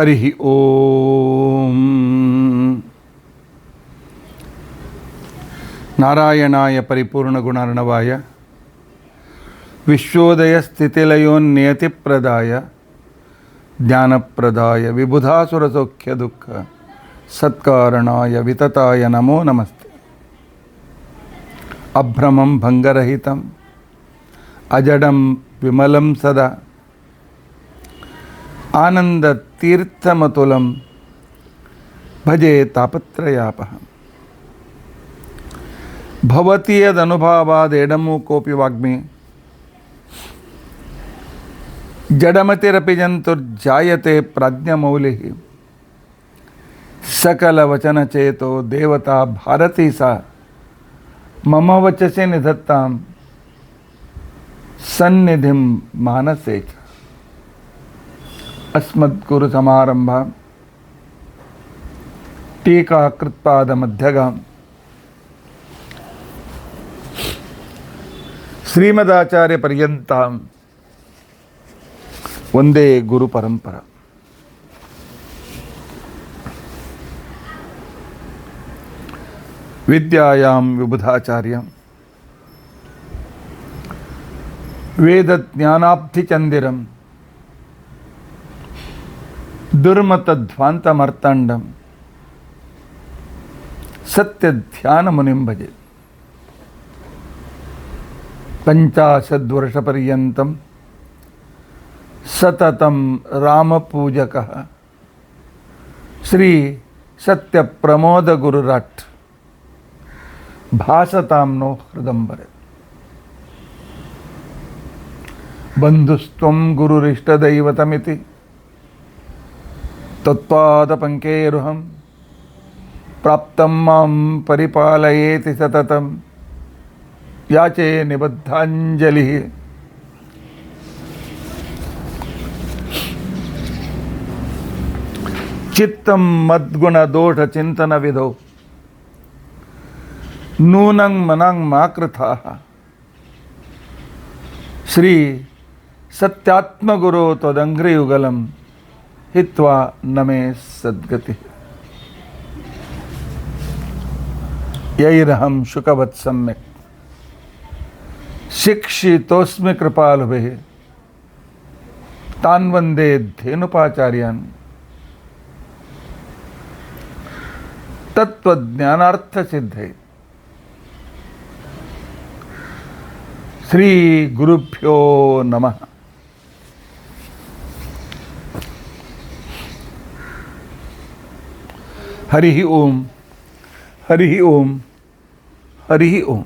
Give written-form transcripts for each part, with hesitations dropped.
हरि ओम। नारायणाय परिपूर्णगुणार्णवाय विश्वोदय स्थितिलयोन्नियतिप्रदाय ज्ञानप्रदाय विबुधासुरसौख्य दुःख सत्कारणाय वितताय नमो नमस्ते। अभ्रमं भंगरहितं अजडं विमलं सदा आनन्दतीर्थमतुलं भजे तापत्रयापहम्। भवति यदनुभावादेडमूकोऽपि वाग्मी जडमतिरपि जन्तुर्जायते प्राज्ञमौलिः। सकलवचनचेतो देवता भारती सा मम वचसि निधत्तां सन्निधिं मानसे च। अस्मद्गुरुसमारम्भां टीकाकृत्पादमध्यगां श्रीमदाचार्यपर्यन्तां वन्दे गुरुपरम्परा। विद्यायां विबुधाचार्यं वेदज्ञानाब्धिचन्दिरं दुर्मतध्वान्तमर्तण्डं सत्यध्यानमुनिं भजे। 50 वर्षपर्यन्तं सततं रामपूजकः श्री सत्यप्रमोदगुरुराट् भासतां नो हृदम्बरे। बन्धुस्त्वं गुरुरिष्टदैवतमिति तत्पादपङ्केरुहं प्राप्तं मां परिपालयेति सततं याचे निबद्धाञ्जलिः। चित्तं मद्गुणदोषचिन्तनविधौ नूनं मनं मा कृथाः। श्री सत्यात्मगुरो त्वदङ्घ्रियुगलं हित्वा न मे सद्गतिः। यैरहं शुकवत् सम्यक् शिक्षितोऽस्मि कृपालुभिः तान् वन्दे धेनुपाचार्यान्। तत्त्वज्ञानार्थसिद्धये श्री गुरुभ्यो नमः। हरि ओम हरि ओम हरि ओम।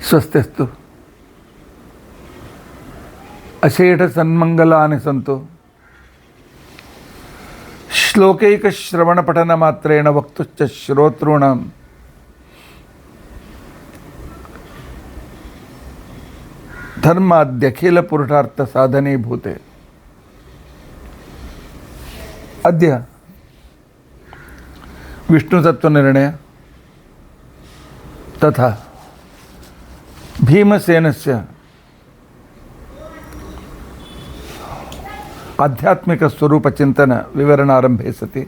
स्वस्तिस्तु अशेष सन्मंगलानि सन्तु। श्लोकैक श्रवण पठन मात्रेण वक्तुश्च श्रोतॄणां धर्माद्यखिल पुरुषार्थ साधने भूते। अद्य विष्णु तत्व निर्णय तथा भीमसेनस्य आध्यात्मिक स्वरूप चिंतन विवरणारंभे सति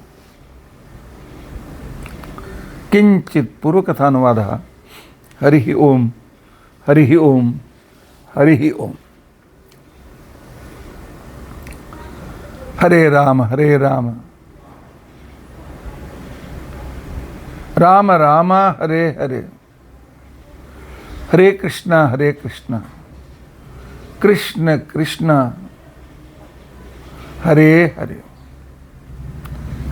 किंचित पूर्वकथानुवादः। हरि ओम हरि ओम हरि ओम। हरे राम राम राम हरे हरे, हरे कृष्ण कृष्ण कृष्ण हरे हरे,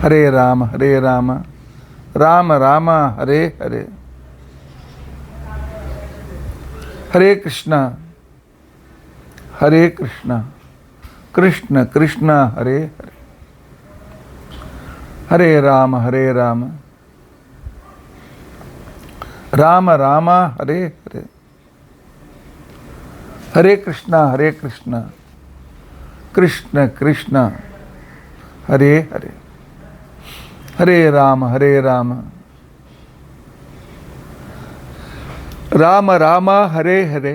हरे राम राम राम हरे हरे, हरे कृष्ण कृष्ण कृष्ण हरे हरे, हरे राम राम राम हरे हरे, हरे कृष्ण कृष्ण कृष्ण हरे हरे, हरे राम राम राम हरे हरे,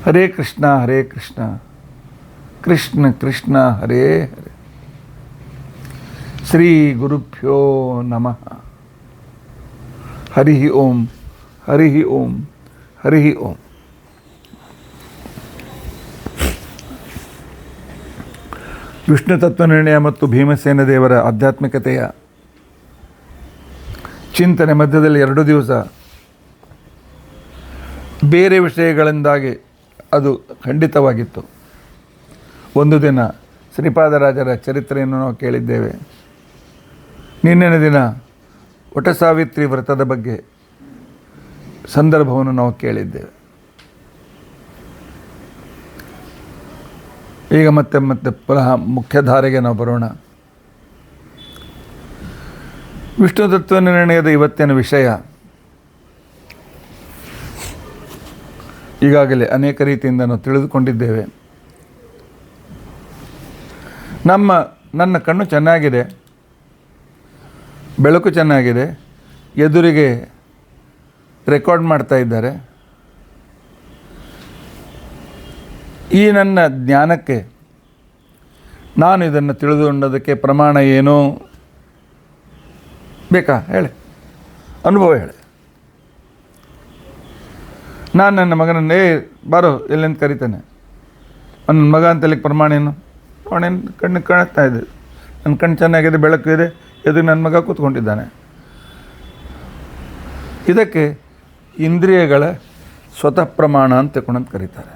ಹರೇ ಕೃಷ್ಣ ಹರೇ ಕೃಷ್ಣ ಕೃಷ್ಣ ಕೃಷ್ಣ ಹರೇ ಹರೇ. ಶ್ರೀ ಗುರುಭ್ಯೋ ನಮಃ. ಹರಿ ಓಂ ಹರಿ ಓಂ ಹರಿ ಓಂ. ವಿಷ್ಣು ತತ್ವನಿರ್ಣಯ ಮತ್ತು ಭೀಮಸೇನ ದೇವರ ಆಧ್ಯಾತ್ಮಿಕತೆಯ ಚಿಂತನೆ ಮಧ್ಯದಲ್ಲಿ 2 ದಿವಸ ಬೇರೆ ವಿಷಯಗಳಿಂದಾಗಿ ಅದು ಖಂಡಿತವಾಗಿತ್ತು. ಒಂದು ದಿನ ಶ್ರೀಪಾದರಾಜರ ಚರಿತ್ರೆಯನ್ನು ನಾವು ಕೇಳಿದ್ದೇವೆ. ನಿನ್ನೆಯ ದಿನ ವಟಸಾವಿತ್ರಿ ವ್ರತದ ಬಗ್ಗೆ ಸಂದರ್ಭವನ್ನು ನಾವು ಕೇಳಿದ್ದೇವೆ. ಈಗ ಮತ್ತೆ ಪುನಃ ಮುಖ್ಯಧಾರೆಗೆ ನಾವು ಬರೋಣ. ವಿಷ್ಣು ತತ್ವ ನಿರ್ಣಯದ ಇವತ್ತಿನ ವಿಷಯ ಈಗಾಗಲೇ ಅನೇಕ ರೀತಿಯಿಂದ ನಾವು ತಿಳಿದುಕೊಂಡಿದ್ದೇವೆ. ನನ್ನ ಕಣ್ಣು ಚೆನ್ನಾಗಿದೆ, ಬೆಳಕು ಚೆನ್ನಾಗಿದೆ, ಎದುರಿಗೆ ರೆಕಾರ್ಡ್ ಮಾಡ್ತಾ ಇದ್ದಾರೆ. ಈ ನನ್ನ ಜ್ಞಾನಕ್ಕೆ, ನಾನು ಇದನ್ನು ತಿಳಿದುಕೊಂಡದಕ್ಕೆ ಪ್ರಮಾಣ ಏನೋ ಬೇಕಾ ಹೇಳಿ, ಅನುಭವ ಹೇಳಿ. ನಾನು ನನ್ನ ಮಗನನ್ನೇ ಬಾರೋ ಎಲ್ಲೆಂತ ಕರಿತಾನೆ, ನನ್ನ ಮಗ ಅಂತಲಿಕ್ಕೆ ಪ್ರಮಾಣ ಏನು? ಅವನೇನು ಕಣ್ಣು ಕಾಣಿಸ್ತಾ ಇದೆ, ನನ್ನ ಕಣ್ಣು ಚೆನ್ನಾಗಿದೆ, ಬೆಳಕು ಇದೆ, ಎದುರು ನನ್ನ ಮಗ ಕೂತ್ಕೊಂಡಿದ್ದಾನೆ. ಇದಕ್ಕೆ ಇಂದ್ರಿಯಗಳ ಸ್ವತಃ ಪ್ರಮಾಣ ಅಂತ ತಗೊಂಡಂತ ಕರೀತಾರೆ.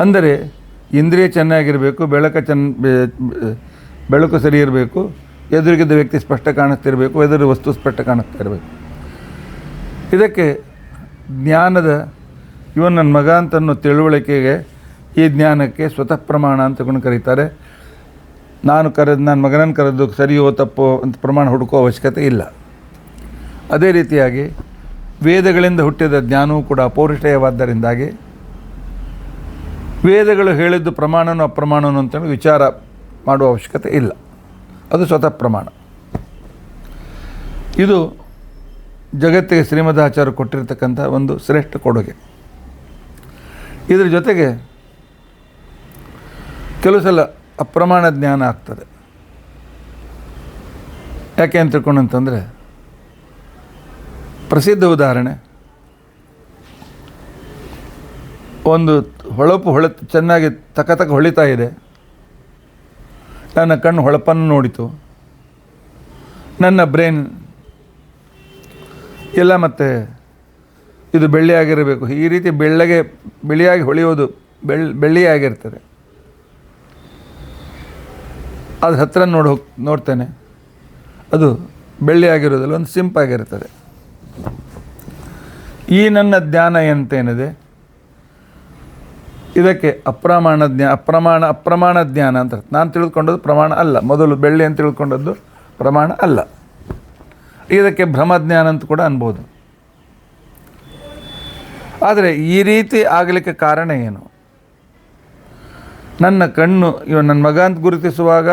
ಅಂದರೆ ಇಂದ್ರಿಯ ಚೆನ್ನಾಗಿರಬೇಕು, ಬೆಳಕು ಸರಿ ಇರಬೇಕು, ಎದುರಿಗಿದ್ದ ವ್ಯಕ್ತಿ ಸ್ಪಷ್ಟ ಕಾಣಿಸ್ತಿರಬೇಕು, ಎದುರು ವಸ್ತು ಸ್ಪಷ್ಟ ಕಾಣಿಸ್ತಾ ಇರಬೇಕು. ಇದಕ್ಕೆ ಜ್ಞಾನದ ಇವನು ನನ್ನ ಮಗ ಅಂತನ್ನೋ ತಿಳುವಳಿಕೆಗೆ, ಈ ಜ್ಞಾನಕ್ಕೆ ಸ್ವತಃ ಪ್ರಮಾಣ ಅಂತ ತಗೊಂಡು ಕರೀತಾರೆ. ನನ್ನ ಮಗನನ್ನು ಕರೆದು ಸರಿಯೋ ತಪ್ಪೋ ಅಂತ ಪ್ರಮಾಣ ಹುಡುಕೋ ಅವಶ್ಯಕತೆ ಇಲ್ಲ. ಅದೇ ರೀತಿಯಾಗಿ ವೇದಗಳಿಂದ ಹುಟ್ಟಿದ ಜ್ಞಾನವೂ ಕೂಡ ಅಪೌರುಷೇಯವಾದ್ದರಿಂದಾಗಿ ವೇದಗಳು ಹೇಳಿದ್ದು ಪ್ರಮಾಣನೋ ಅಪ್ರಮಾಣನೋ ಅಂತೇಳಿ ವಿಚಾರ ಮಾಡುವ ಅವಶ್ಯಕತೆ ಇಲ್ಲ. ಅದು ಸ್ವತಃ ಪ್ರಮಾಣ. ಇದು ಜಗತ್ತಿಗೆ ಶ್ರೀಮದಾಚಾರ್ಯರು ಕೊಟ್ಟಿರ್ತಕ್ಕಂಥ ಒಂದು ಶ್ರೇಷ್ಠ ಕೊಡುಗೆ. ಇದರ ಜೊತೆಗೆ ಕೆಲವು ಸಲ ಅಪ್ರಮಾಣ ಜ್ಞಾನ ಆಗ್ತದೆ. ಯಾಕೆ ಅಂತ ತಿಳ್ಕೊಂಡಂತಂದರೆ, ಪ್ರಸಿದ್ಧ ಒಂದು ಹೊಳಪು ಚೆನ್ನಾಗಿ ತಕ ಹೊಳಿತಾ ಇದೆ. ನನ್ನ ಕಣ್ಣು ಹೊಳಪನ್ನು ನೋಡಿತು, ನನ್ನ ಬ್ರೈನ್ ಎಲ್ಲ ಮತ್ತು ಇದು ಬೆಳ್ಳಿಯಾಗಿರಬೇಕು, ಈ ರೀತಿ ಬೆಳ್ಳಿಯಾಗಿ ಹೊಳೆಯೋದು ಬೆಳ್ಳಿಯಾಗಿರ್ತದೆ. ಅದು ಹತ್ತಿರ ನೋಡ್ತೇನೆ, ಅದು ಬೆಳ್ಳಿಯಾಗಿರೋದಿಲ್ಲ, ಒಂದು ಸಿಂಪಾಗಿರ್ತದೆ. ಈ ನನ್ನ ಜ್ಞಾನ ಎಂತೇನಿದೆ, ಇದಕ್ಕೆ ಅಪ್ರಮಾಣ ಜ್ಞಾನ ಅಂತ. ನಾನು ತಿಳ್ಕೊಂಡದ್ದು ಪ್ರಮಾಣ ಅಲ್ಲ. ಮೊದಲು ಬೆಳ್ಳಿ ಅಂತ ತಿಳ್ಕೊಂಡದ್ದು ಪ್ರಮಾಣ ಅಲ್ಲ. ಇದಕ್ಕೆ ಭ್ರಮಜ್ಞಾನ ಅಂತ ಕೂಡ ಅನ್ಬೋದು. ಆದರೆ ಈ ರೀತಿ ಆಗಲಿಕ್ಕೆ ಕಾರಣ ಏನು? ನನ್ನ ಕಣ್ಣು ನನ್ನ ಮಗ ಅಂತ ಗುರುತಿಸುವಾಗ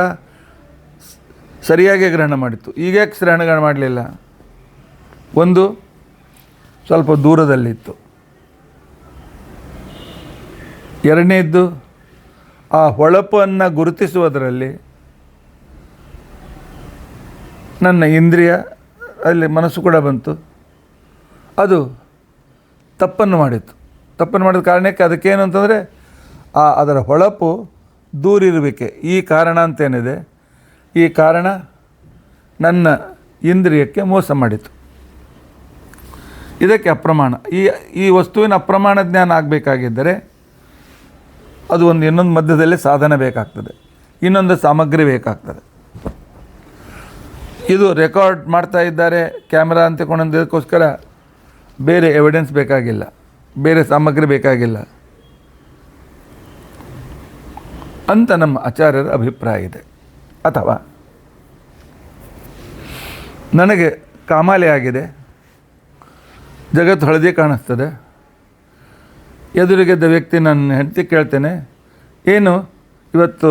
ಸರಿಯಾಗಿ ಗ್ರಹಣ ಮಾಡಿತ್ತು, ಈಗ ಯಾಕೆ ಗ್ರಹಣ ಮಾಡಲಿಲ್ಲ? ಒಂದು ಸ್ವಲ್ಪ ದೂರದಲ್ಲಿತ್ತು. ಎರಡನೇದ್ದು, ಆ ಹೊಳಪನ್ನು ಗುರುತಿಸುವುದರಲ್ಲಿ ನನ್ನ ಇಂದ್ರಿಯ ಅಲ್ಲಿ ಮನಸ್ಸು ಕೂಡ ಬಂತು, ಅದು ತಪ್ಪನ್ನು ಮಾಡಿತ್ತು. ತಪ್ಪನ್ನು ಮಾಡಿದ ಕಾರಣಕ್ಕೆ ಅದಕ್ಕೇನು ಅಂತಂದರೆ, ಅದರ ಹೊಳಪು ದೂರಿರುವಿಕೆ, ಈ ಕಾರಣ ಅಂತೇನಿದೆ, ಈ ಕಾರಣ ನನ್ನ ಇಂದ್ರಿಯಕ್ಕೆ ಮೋಸ ಮಾಡಿತು. ಇದಕ್ಕೆ ಅಪ್ರಮಾಣ. ಈ ವಸ್ತುವಿನ ಅಪ್ರಮಾಣ ಜ್ಞಾನ ಆಗಬೇಕಾಗಿದ್ದರೆ ಅದು ಇನ್ನೊಂದು ಮಧ್ಯದಲ್ಲಿ ಸಾಧನ ಬೇಕಾಗ್ತದೆ, ಇನ್ನೊಂದು ಸಾಮಗ್ರಿ ಬೇಕಾಗ್ತದೆ. ಇದು ರೆಕಾರ್ಡ್ ಮಾಡ್ತಾ ಇದ್ದಾರೆ ಕ್ಯಾಮ್ರಾ ಅಂತ ಕೊಂಡೋದಕ್ಕೋಸ್ಕರ ಬೇರೆ ಎವಿಡೆನ್ಸ್ ಬೇಕಾಗಿಲ್ಲ, ಬೇರೆ ಸಾಮಗ್ರಿ ಬೇಕಾಗಿಲ್ಲ ಅಂತ ನಮ್ಮ ಆಚಾರ್ಯರ ಅಭಿಪ್ರಾಯ ಇದೆ. ಅಥವಾ ನನಗೆ ಕಾಮಾಲೆ ಆಗಿದೆ, ಜಗತ್ತು ಹಳದಿ ಕಾಣಿಸ್ತದೆ, ಎದುರಿಗಿದ್ದ ವ್ಯಕ್ತಿ ನನ್ನ ಹೆಂಡತಿ ಕೇಳ್ತೇನೆ, ಏನು ಇವತ್ತು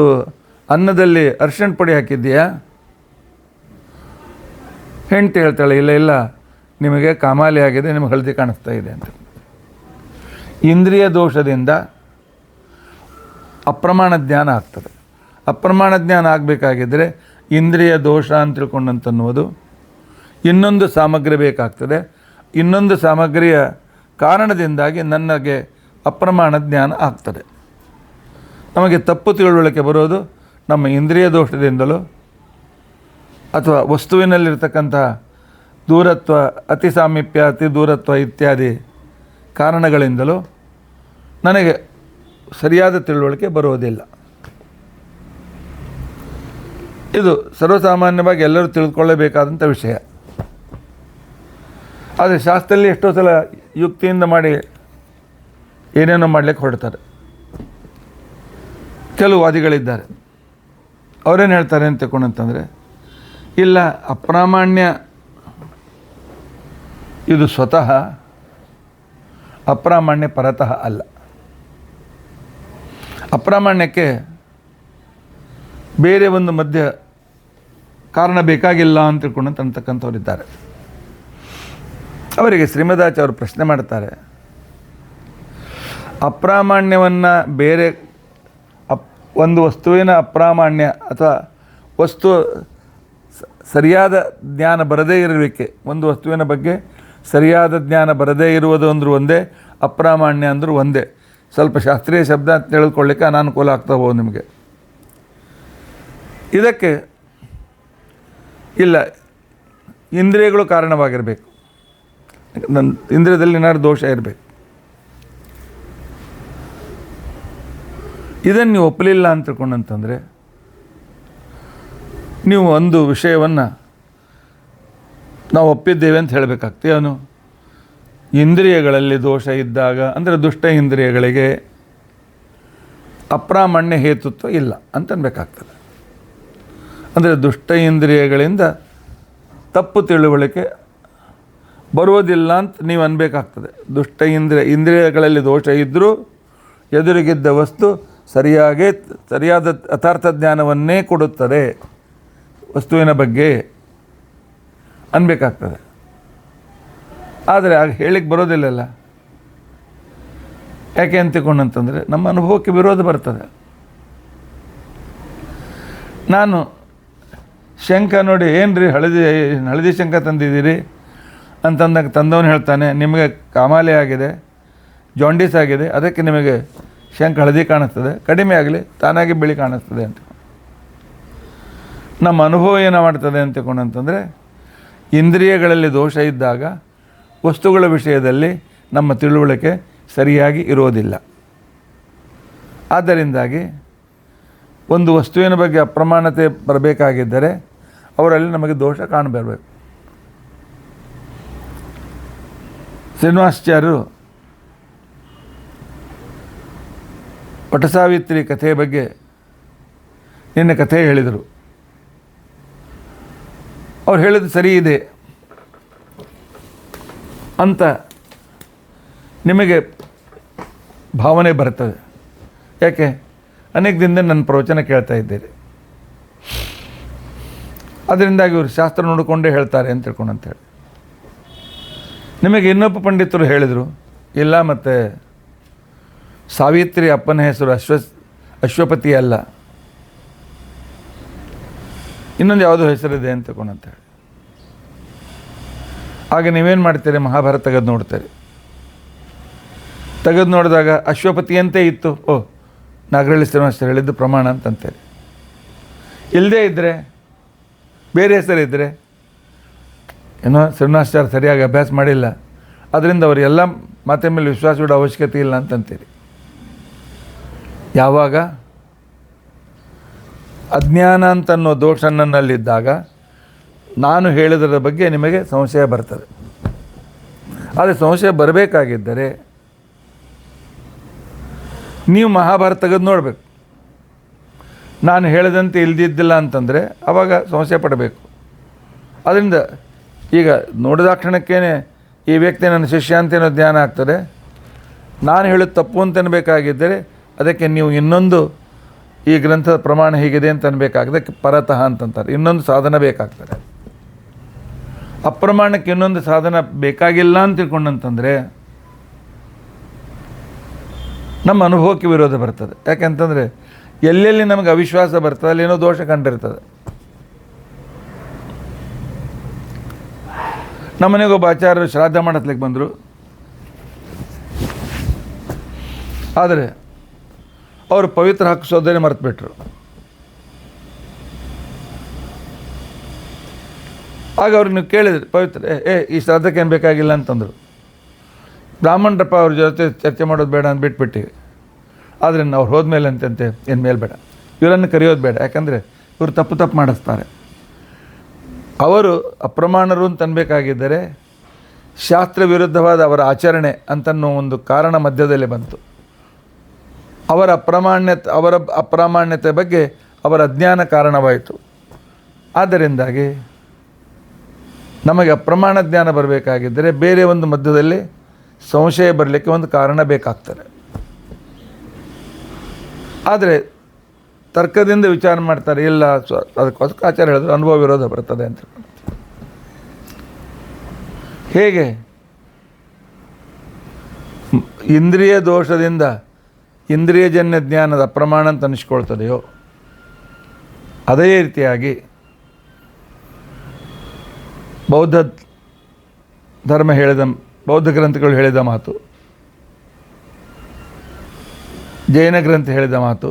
ಅನ್ನದಲ್ಲಿ ಅರಿಶಿಣ ಪುಡಿ ಹಾಕಿದ್ದೀಯಾ? ಹೆಂಡತಿ ಹೇಳ್ತಾಳೆ, ಇಲ್ಲ ನಿಮಗೆ ಕಾಮಾಲೆ ಆಗಿದೆ, ನಿಮಗೆ ಹಳದಿ ಕಾಣಿಸ್ತಾ ಇದೆ ಅಂತ. ಇಂದ್ರಿಯ ದೋಷದಿಂದ ಅಪ್ರಮಾಣ ಜ್ಞಾನ ಆಗ್ತದೆ. ಅಪ್ರಮಾಣ ಜ್ಞಾನ ಆಗಬೇಕಾಗಿದ್ದರೆ ಇಂದ್ರಿಯ ದೋಷ ಅಂತ ತಿಳ್ಕೊಂಡಂತನ್ನುವುದು ಇನ್ನೊಂದು ಸಾಮಗ್ರಿ ಬೇಕಾಗ್ತದೆ. ಇನ್ನೊಂದು ಸಾಮಗ್ರಿಯ ಕಾರಣದಿಂದಾಗಿ ನನಗೆ ಅಪ್ರಮಾಣ ಜ್ಞಾನ ಆಗ್ತದೆ. ನಮಗೆ ತಪ್ಪು ತಿಳುವಳಿಕೆ ಬರೋದು ನಮ್ಮ ಇಂದ್ರಿಯ ದೋಷದಿಂದಲೋ ಅಥವಾ ವಸ್ತುವಿನಲ್ಲಿರ್ತಕ್ಕಂತಹ ದೂರತ್ವ, ಅತಿ ಸಾಮೀಪ್ಯ, ಅತಿ ದೂರತ್ವ ಇತ್ಯಾದಿ ಕಾರಣಗಳಿಂದಲೂ ನನಗೆ ಸರಿಯಾದ ತಿಳುವಳಿಕೆ ಬರುವುದಿಲ್ಲ. ಇದು ಸರ್ವಸಾಮಾನ್ಯವಾಗಿ ಎಲ್ಲರೂ ತಿಳಿದುಕೊಳ್ಳಬೇಕಾದಂಥ ವಿಷಯ. ಆದರೆ ಶಾಸ್ತ್ರದಲ್ಲಿ ಎಷ್ಟೋ ಸಲ ಯುಕ್ತಿಯಿಂದ ಮಾಡಿ ಏನೇನೋ ಮಾಡಲಿಕ್ಕೆ ಹೊರಡ್ತಾರೆ. ಕೆಲವು ವಾದಿಗಳಿದ್ದಾರೆ, ಅವರೇನು ಹೇಳ್ತಾರೆ ಅಂತ ತಿಳ್ಕೊಂಡಂತಂದರೆ, ಇಲ್ಲ ಅಪ್ರಾಮಾಣ್ಯ ಇದು ಸ್ವತಃ, ಅಪ್ರಾಮಾಣ್ಯ ಪರತಃ ಅಲ್ಲ. ಅಪ್ರಾಮಾಣ್ಯಕ್ಕೆ ಬೇರೆ ಒಂದು ಮಧ್ಯ ಕಾರಣ ಬೇಕಾಗಿಲ್ಲ ಅಂತ ತಿಳ್ಕೊಂಡಂತಕ್ಕಂಥವ್ರಿದ್ದಾರೆ. ಅವರಿಗೆ ಶ್ರೀಮದಾಚಾರ್ಯರು ಪ್ರಶ್ನೆ ಮಾಡ್ತಾರೆ, ಅಪ್ರಾಮಾಣ್ಯವನ್ನು ಬೇರೆ ಒಂದು ವಸ್ತುವಿನ ಅಪ್ರಾಮಾಣ್ಯ ಅಥವಾ ವಸ್ತು ಸರಿಯಾದ ಜ್ಞಾನ ಬರದೇ ಇರಲಿಕ್ಕೆ, ಒಂದು ವಸ್ತುವಿನ ಬಗ್ಗೆ ಸರಿಯಾದ ಜ್ಞಾನ ಬರದೇ ಇರುವುದು ಅಂದರೂ ಒಂದೇ, ಅಪ್ರಾಮಾಣ್ಯ ಅಂದರೂ ಒಂದೇ. ಸ್ವಲ್ಪ ಶಾಸ್ತ್ರೀಯ ಶಬ್ದ ಅಂತ ತಿಳಿದುಕೊಳ್ಳಿಕ್ಕೆ ಅನಾನುಕೂಲ ಆಗ್ತಾ ಹೋಗೋದು ನಿಮಗೆ. ಇದಕ್ಕೆ ಇಲ್ಲ, ಇಂದ್ರಿಯಗಳು ಕಾರಣವಾಗಿರಬೇಕು, ನನ್ನ ಇಂದ್ರಿಯದಲ್ಲಿ ಏನಾದ್ರು ದೋಷ ಇರಬೇಕು. ಇದನ್ನು ನೀವು ಒಪ್ಪಲಿಲ್ಲ ಅಂತ ತಿಳ್ಕೊಂಡಂತಂದರೆ ನೀವು ಒಂದು ವಿಷಯವನ್ನು ನಾವು ಒಪ್ಪಿದ್ದೇವೆ ಅಂತ ಹೇಳಬೇಕಾಗ್ತದೆ. ಅವನು ಇಂದ್ರಿಯಗಳಲ್ಲಿ ದೋಷ ಇದ್ದಾಗ, ಅಂದರೆ ದುಷ್ಟ ಇಂದ್ರಿಯಗಳಿಗೆ ಅಪ್ರಾಮಾಣ್ಯ ಹೇತುತ್ವ ಇಲ್ಲ ಅಂತನ್ಬೇಕಾಗ್ತದೆ. ಅಂದರೆ ದುಷ್ಟ ಇಂದ್ರಿಯಗಳಿಂದ ತಪ್ಪು ತಿಳುವಳಿಕೆ ಬರುವುದಿಲ್ಲ ಅಂತ ನೀವು ಅನ್ಬೇಕಾಗ್ತದೆ. ದುಷ್ಟ ಇಂದ್ರಿಯಗಳಲ್ಲಿ ದೋಷ ಇದ್ದರೂ ಎದುರಿಗಿದ್ದ ವಸ್ತು ಸರಿಯಾದ ಯಥಾರ್ಥ ಜ್ಞಾನವನ್ನೇ ಕೊಡುತ್ತದೆ ವಸ್ತುವಿನ ಬಗ್ಗೆ ಅನ್ಬೇಕಾಗ್ತದೆ. ಆದರೆ ಆಗ ಹೇಳಿಕ್ಕೆ ಬರೋದಿಲ್ಲಲ್ಲ. ಯಾಕೆ ಅಂತಿಕೊಂಡಂತಂದರೆ ನಮ್ಮ ಅನುಭವಕ್ಕೆ ವಿರೋಧ ಬರ್ತದೆ. ನಾನು ಶಂಖ ನೋಡಿ, ಏನು ರೀ ಹಳದಿ ಶಂಖ ತಂದಿದ್ದೀರಿ ಅಂತಂದಾಗ ತಂದವನು ಹೇಳ್ತಾನೆ, ನಿಮಗೆ ಕಾಮಾಲೆ ಆಗಿದೆ, ಜಾಂಡೀಸ್ ಆಗಿದೆ, ಅದಕ್ಕೆ ನಿಮಗೆ ಶಂಖ ಹಳದಿ ಕಾಣಿಸ್ತದೆ, ಕಡಿಮೆ ಆಗಲಿ ತಾನಾಗಿ ಬಿಳಿ ಕಾಣಿಸ್ತದೆ ಅಂತ. ನಮ್ಮ ಅನುಭವ ಏನು ಮಾಡ್ತದೆ ಅಂತಕೊಂಡಂತಂದರೆ, ಇಂದ್ರಿಯಗಳಲ್ಲಿ ದೋಷ ಇದ್ದಾಗ ವಸ್ತುಗಳ ವಿಷಯದಲ್ಲಿ ನಮ್ಮ ತಿಳುವಳಿಕೆ ಸರಿಯಾಗಿ ಇರೋದಿಲ್ಲ. ಆದ್ದರಿಂದಾಗಿ ಒಂದು ವಸ್ತುವಿನ ಬಗ್ಗೆ ಅಪ್ರಮಾಣತೆ ಬರಬೇಕಾಗಿದ್ದರೆ ಅವರಲ್ಲಿ ನಮಗೆ ದೋಷ ಕಾಣಬರಬೇಕು. ಶ್ರೀನಿವಾಸಾಚಾರ್ಯರು ವಟಸಾವಿತ್ರಿ ಕಥೆಯ ಬಗ್ಗೆ ನಿನ್ನೆ ಕಥೆ ಹೇಳಿದರು. ಅವ್ರು ಹೇಳಿದ್ದು ಸರಿ ಇದೆ ಅಂತ ನಿಮಗೆ ಭಾವನೆ ಬರ್ತದೆ. ಯಾಕೆ? ಅನೇಕ ದಿನದಿಂದ ನನ್ನ ಪ್ರವಚನ ಕೇಳ್ತಾ ಇದ್ದೀರಿ. ಅದರಿಂದಾಗಿ ಇವರು ಶಾಸ್ತ್ರ ನೋಡಿಕೊಂಡೇ ಹೇಳ್ತಾರೆ ಅಂತ ತಿಳ್ಕೊಂಡಂತೇಳಿ ನಿಮಗೆ ಇನ್ನೊಬ್ಬ ಪಂಡಿತರು ಹೇಳಿದರು, ಇಲ್ಲ ಮತ್ತು ಸಾವಿತ್ರಿ ಅಪ್ಪನ ಹೆಸರು ಅಶ್ವಪತಿ ಅಲ್ಲ, ಇನ್ನೊಂದು ಯಾವುದೋ ಹೆಸರಿದೆ ಅಂತ ತಿಳ್ಕೊಂಡಂತೇಳಿ. ಆಗ ನೀವೇನು ಮಾಡ್ತೀರಿ? ಮಹಾಭಾರತ ತೆಗೆದು ನೋಡ್ತೀರಿ. ತೆಗೆದು ನೋಡಿದಾಗ ಅಶ್ವಪತಿಯಂತೆ ಇತ್ತು, ಓ ನಾಗರಳ್ಳಿ ಶ್ರೀನಿವಾಸ ಹೇಳಿದ್ದು ಪ್ರಮಾಣ ಅಂತಂತೇಳಿ. ಇಲ್ಲದೇ ಇದ್ದರೆ, ಬೇರೆ ಹೆಸರಿದ್ದರೆ, ಏನೋ ಶ್ರೀನಿವಾಸಾಚಾರ್ಯ ಸರಿಯಾಗಿ ಅಭ್ಯಾಸ ಮಾಡಿಲ್ಲ, ಅದರಿಂದ ಅವರು ಎಲ್ಲ ಮಾತಿನ ಮೇಲೆ ವಿಶ್ವಾಸ ಇಡೋ ಅವಶ್ಯಕತೆ ಇಲ್ಲ ಅಂತಂತೀರಿ. ಯಾವಾಗ ಅಜ್ಞಾನ ಅಂತನ್ನೋ ದೋಷ ನನ್ನಲ್ಲಿದ್ದಾಗ ನಾನು ಹೇಳಿದರ ಬಗ್ಗೆ ನಿಮಗೆ ಸಂಶಯ ಬರ್ತದೆ. ಆದರೆ ಸಂಶಯ ಬರಬೇಕಾಗಿದ್ದರೆ ನೀವು ಮಹಾಭಾರತ ತೆಗೆದು ನೋಡಬೇಕು. ನಾನು ಹೇಳಿದಂತೆ ಇಲ್ದಿದ್ದಿಲ್ಲ ಅಂತಂದರೆ ಆವಾಗ ಸಂಶಯ ಪಡಬೇಕು. ಅದರಿಂದ ಈಗ ನೋಡಿದಾಕ್ಷಣಕ್ಕೇ ಈ ವ್ಯಕ್ತಿ ನನ್ನ ಶಿಷ್ಯ ಅಂತೇನೋ ಜ್ಞಾನ ಆಗ್ತದೆ. ನಾನು ಹೇಳೋದು ತಪ್ಪು ಅಂತ ಅನ್ಬೇಕಾಗಿದ್ದರೆ ಅದಕ್ಕೆ ನೀವು ಇನ್ನೊಂದು ಈ ಗ್ರಂಥದ ಪ್ರಮಾಣ ಹೀಗಿದೆ ಅಂತ ಅನ್ಬೇಕಾಗ್ತದೆ, ಪರತಃ ಅಂತಂತಾರೆ. ಇನ್ನೊಂದು ಸಾಧನ ಬೇಕಾಗ್ತದೆ. ಅಪ್ರಮಾಣಕ್ಕೆ ಇನ್ನೊಂದು ಸಾಧನ ಬೇಕಾಗಿಲ್ಲ ಅಂತ ತಿಳ್ಕೊಂಡಂತಂದರೆ ನಮ್ಮ ಅನುಭವಕ್ಕೆ ವಿರೋಧ ಬರ್ತದೆ. ಯಾಕೆಂತಂದರೆ ಎಲ್ಲೆಲ್ಲಿ ನಮಗೆ ಅವಿಶ್ವಾಸ ಬರ್ತದೆ ಅಲ್ಲಿ ಏನೋ ದೋಷ ಕಂಡಿರ್ತದೆ. ನಮ್ಮನೆಗೊಬ್ಬ ಆಚಾರ್ಯರು ಶ್ರಾದ್ದ ಮಾಡಿಸ್ಲಿಕ್ಕೆ ಬಂದರು. ಆದರೆ ಅವರು ಪವಿತ್ರ ಹಾಕಿಸೋದನ್ನೇ ಮರೆತುಬಿಟ್ರು. ಆಗ ಅವ್ರಿಗೆ ನೀವು ಕೇಳಿದ್ರಿ ಪವಿತ್ರ ಈ ಶ್ರಾದ್ದಕ್ಕೆ ಏನು ಬೇಕಾಗಿಲ್ಲ ಅಂತಂದರು. ಬ್ರಾಹ್ಮಣರಪ್ಪ ಅವ್ರ ಜೊತೆ ಚರ್ಚೆ ಮಾಡೋದು ಬೇಡ ಅಂತ ಬಿಟ್ಬಿಟ್ಟಿವಿ. ಆದರೆ ಅವ್ರು ಹೋದ್ಮೇಲೆ ಅಂತಂತೆ ಏನು ಮೇಲೆ ಬೇಡ, ಇವರನ್ನು ಕರೆಯೋದು ಬೇಡ. ಯಾಕಂದರೆ ಇವರು ತಪ್ಪು ಮಾಡಿಸ್ತಾರೆ. ಅವರು ಅಪ್ರಮಾಣರು ಅಂತ ಅನ್ಬೇಕಾಗಿದ್ದರೆ ಶಾಸ್ತ್ರ ವಿರುದ್ಧವಾದ ಅವರ ಆಚರಣೆ ಅಂತನ್ನೋ ಒಂದು ಕಾರಣ ಮಧ್ಯದಲ್ಲಿ ಬಂತು. ಅವರ ಅಪ್ರಾಮಾಣ್ಯತೆ ಬಗ್ಗೆ ಅವರ ಅಜ್ಞಾನ ಕಾರಣವಾಯಿತು. ಆದ್ದರಿಂದಾಗಿ ನಮಗೆ ಅಪ್ರಮಾಣ ಜ್ಞಾನ ಬರಬೇಕಾಗಿದ್ದರೆ ಬೇರೆ ಒಂದು ಮಧ್ಯದಲ್ಲಿ ಸಂಶಯ ಬರಲಿಕ್ಕೆ ಒಂದು ಕಾರಣ ಬೇಕಾಗ್ತದೆ. ಆದರೆ ತರ್ಕದಿಂದ ವಿಚಾರ ಮಾಡ್ತಾರೆ, ಇಲ್ಲ ಅದಕ್ಕೋಸ್ಕರ ಆಚಾರ್ಯ ಹೇಳಿದ್ರು ಅನುಭವ ವಿರೋಧ ಬರ್ತದೆ ಅಂತ. ಹೇಗೆ ಇಂದ್ರಿಯ ದೋಷದಿಂದ ಇಂದ್ರಿಯಜನ್ಯ ಜ್ಞಾನದ ಅಪ್ರಮಾಣ ಅಂತ ಅನಿಸ್ಕೊಳ್ತದೆಯೋ ಅದೇ ರೀತಿಯಾಗಿ ಬೌದ್ಧ ಗ್ರಂಥಗಳು ಹೇಳಿದ ಮಾತು, ಜೈನ ಗ್ರಂಥ ಹೇಳಿದ ಮಾತು,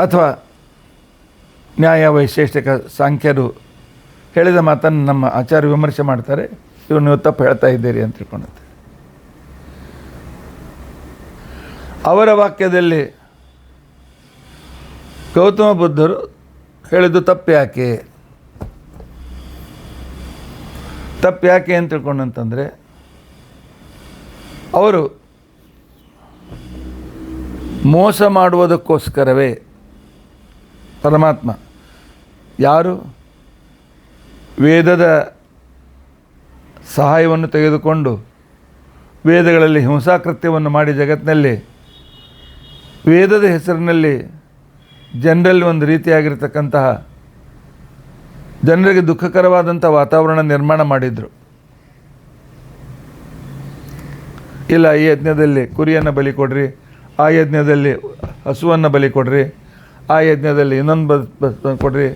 ಅಥವಾ ನ್ಯಾಯ ವೈಶೇಷಿಕ ಸಾಂಖ್ಯರು ಹೇಳಿದ ಮಾತನ್ನು ನಮ್ಮ ಆಚಾರ್ಯ ವಿಮರ್ಶೆ ಮಾಡ್ತಾರೆ. ಇವರು ನೀವು ತಪ್ಪು ಹೇಳ್ತಾ ಇದ್ದೀರಿ ಅಂತ ತಿಳ್ಕೊಂಡಂತೆ. ಅವರ ವಾಕ್ಯದಲ್ಲಿ ಗೌತಮ ಬುದ್ಧರು ಹೇಳಿದ್ದು ತಪ್ಪು ಯಾಕೆ ಅಂತ ತಿಳ್ಕೊಂಡಂತಂದರೆ, ಅವರು ಮೋಸ ಮಾಡುವುದಕ್ಕೋಸ್ಕರವೇ ಪರಮಾತ್ಮ ಯಾರು ವೇದದ ಸಹಾಯವನ್ನು ತೆಗೆದುಕೊಂಡು ವೇದಗಳಲ್ಲಿ ಹಿಂಸಾಕೃತ್ಯವನ್ನು ಮಾಡಿ ಜಗತ್ತಿನಲ್ಲಿ ವೇದದ ಹೆಸರಿನಲ್ಲಿ ಜನರಲ್ಲಿ ಒಂದು ರೀತಿಯಾಗಿರ್ತಕ್ಕಂತಹ ಜನರಿಗೆ ದುಃಖಕರವಾದಂಥ ವಾತಾವರಣ ನಿರ್ಮಾಣ ಮಾಡಿದರು. ಇಲ್ಲ, ಈ ಯಜ್ಞದಲ್ಲಿ ಕುರಿಯನ್ನು ಬಲಿ ಕೊಡ್ರಿ, ಆ ಯಜ್ಞದಲ್ಲಿ ಹಸುವನ್ನು ಬಲಿ ಕೊಡ್ರಿ, ಆ ಯಜ್ಞದಲ್ಲಿ ಇನ್ನೊಂದು ಕೊಡ್ರಿ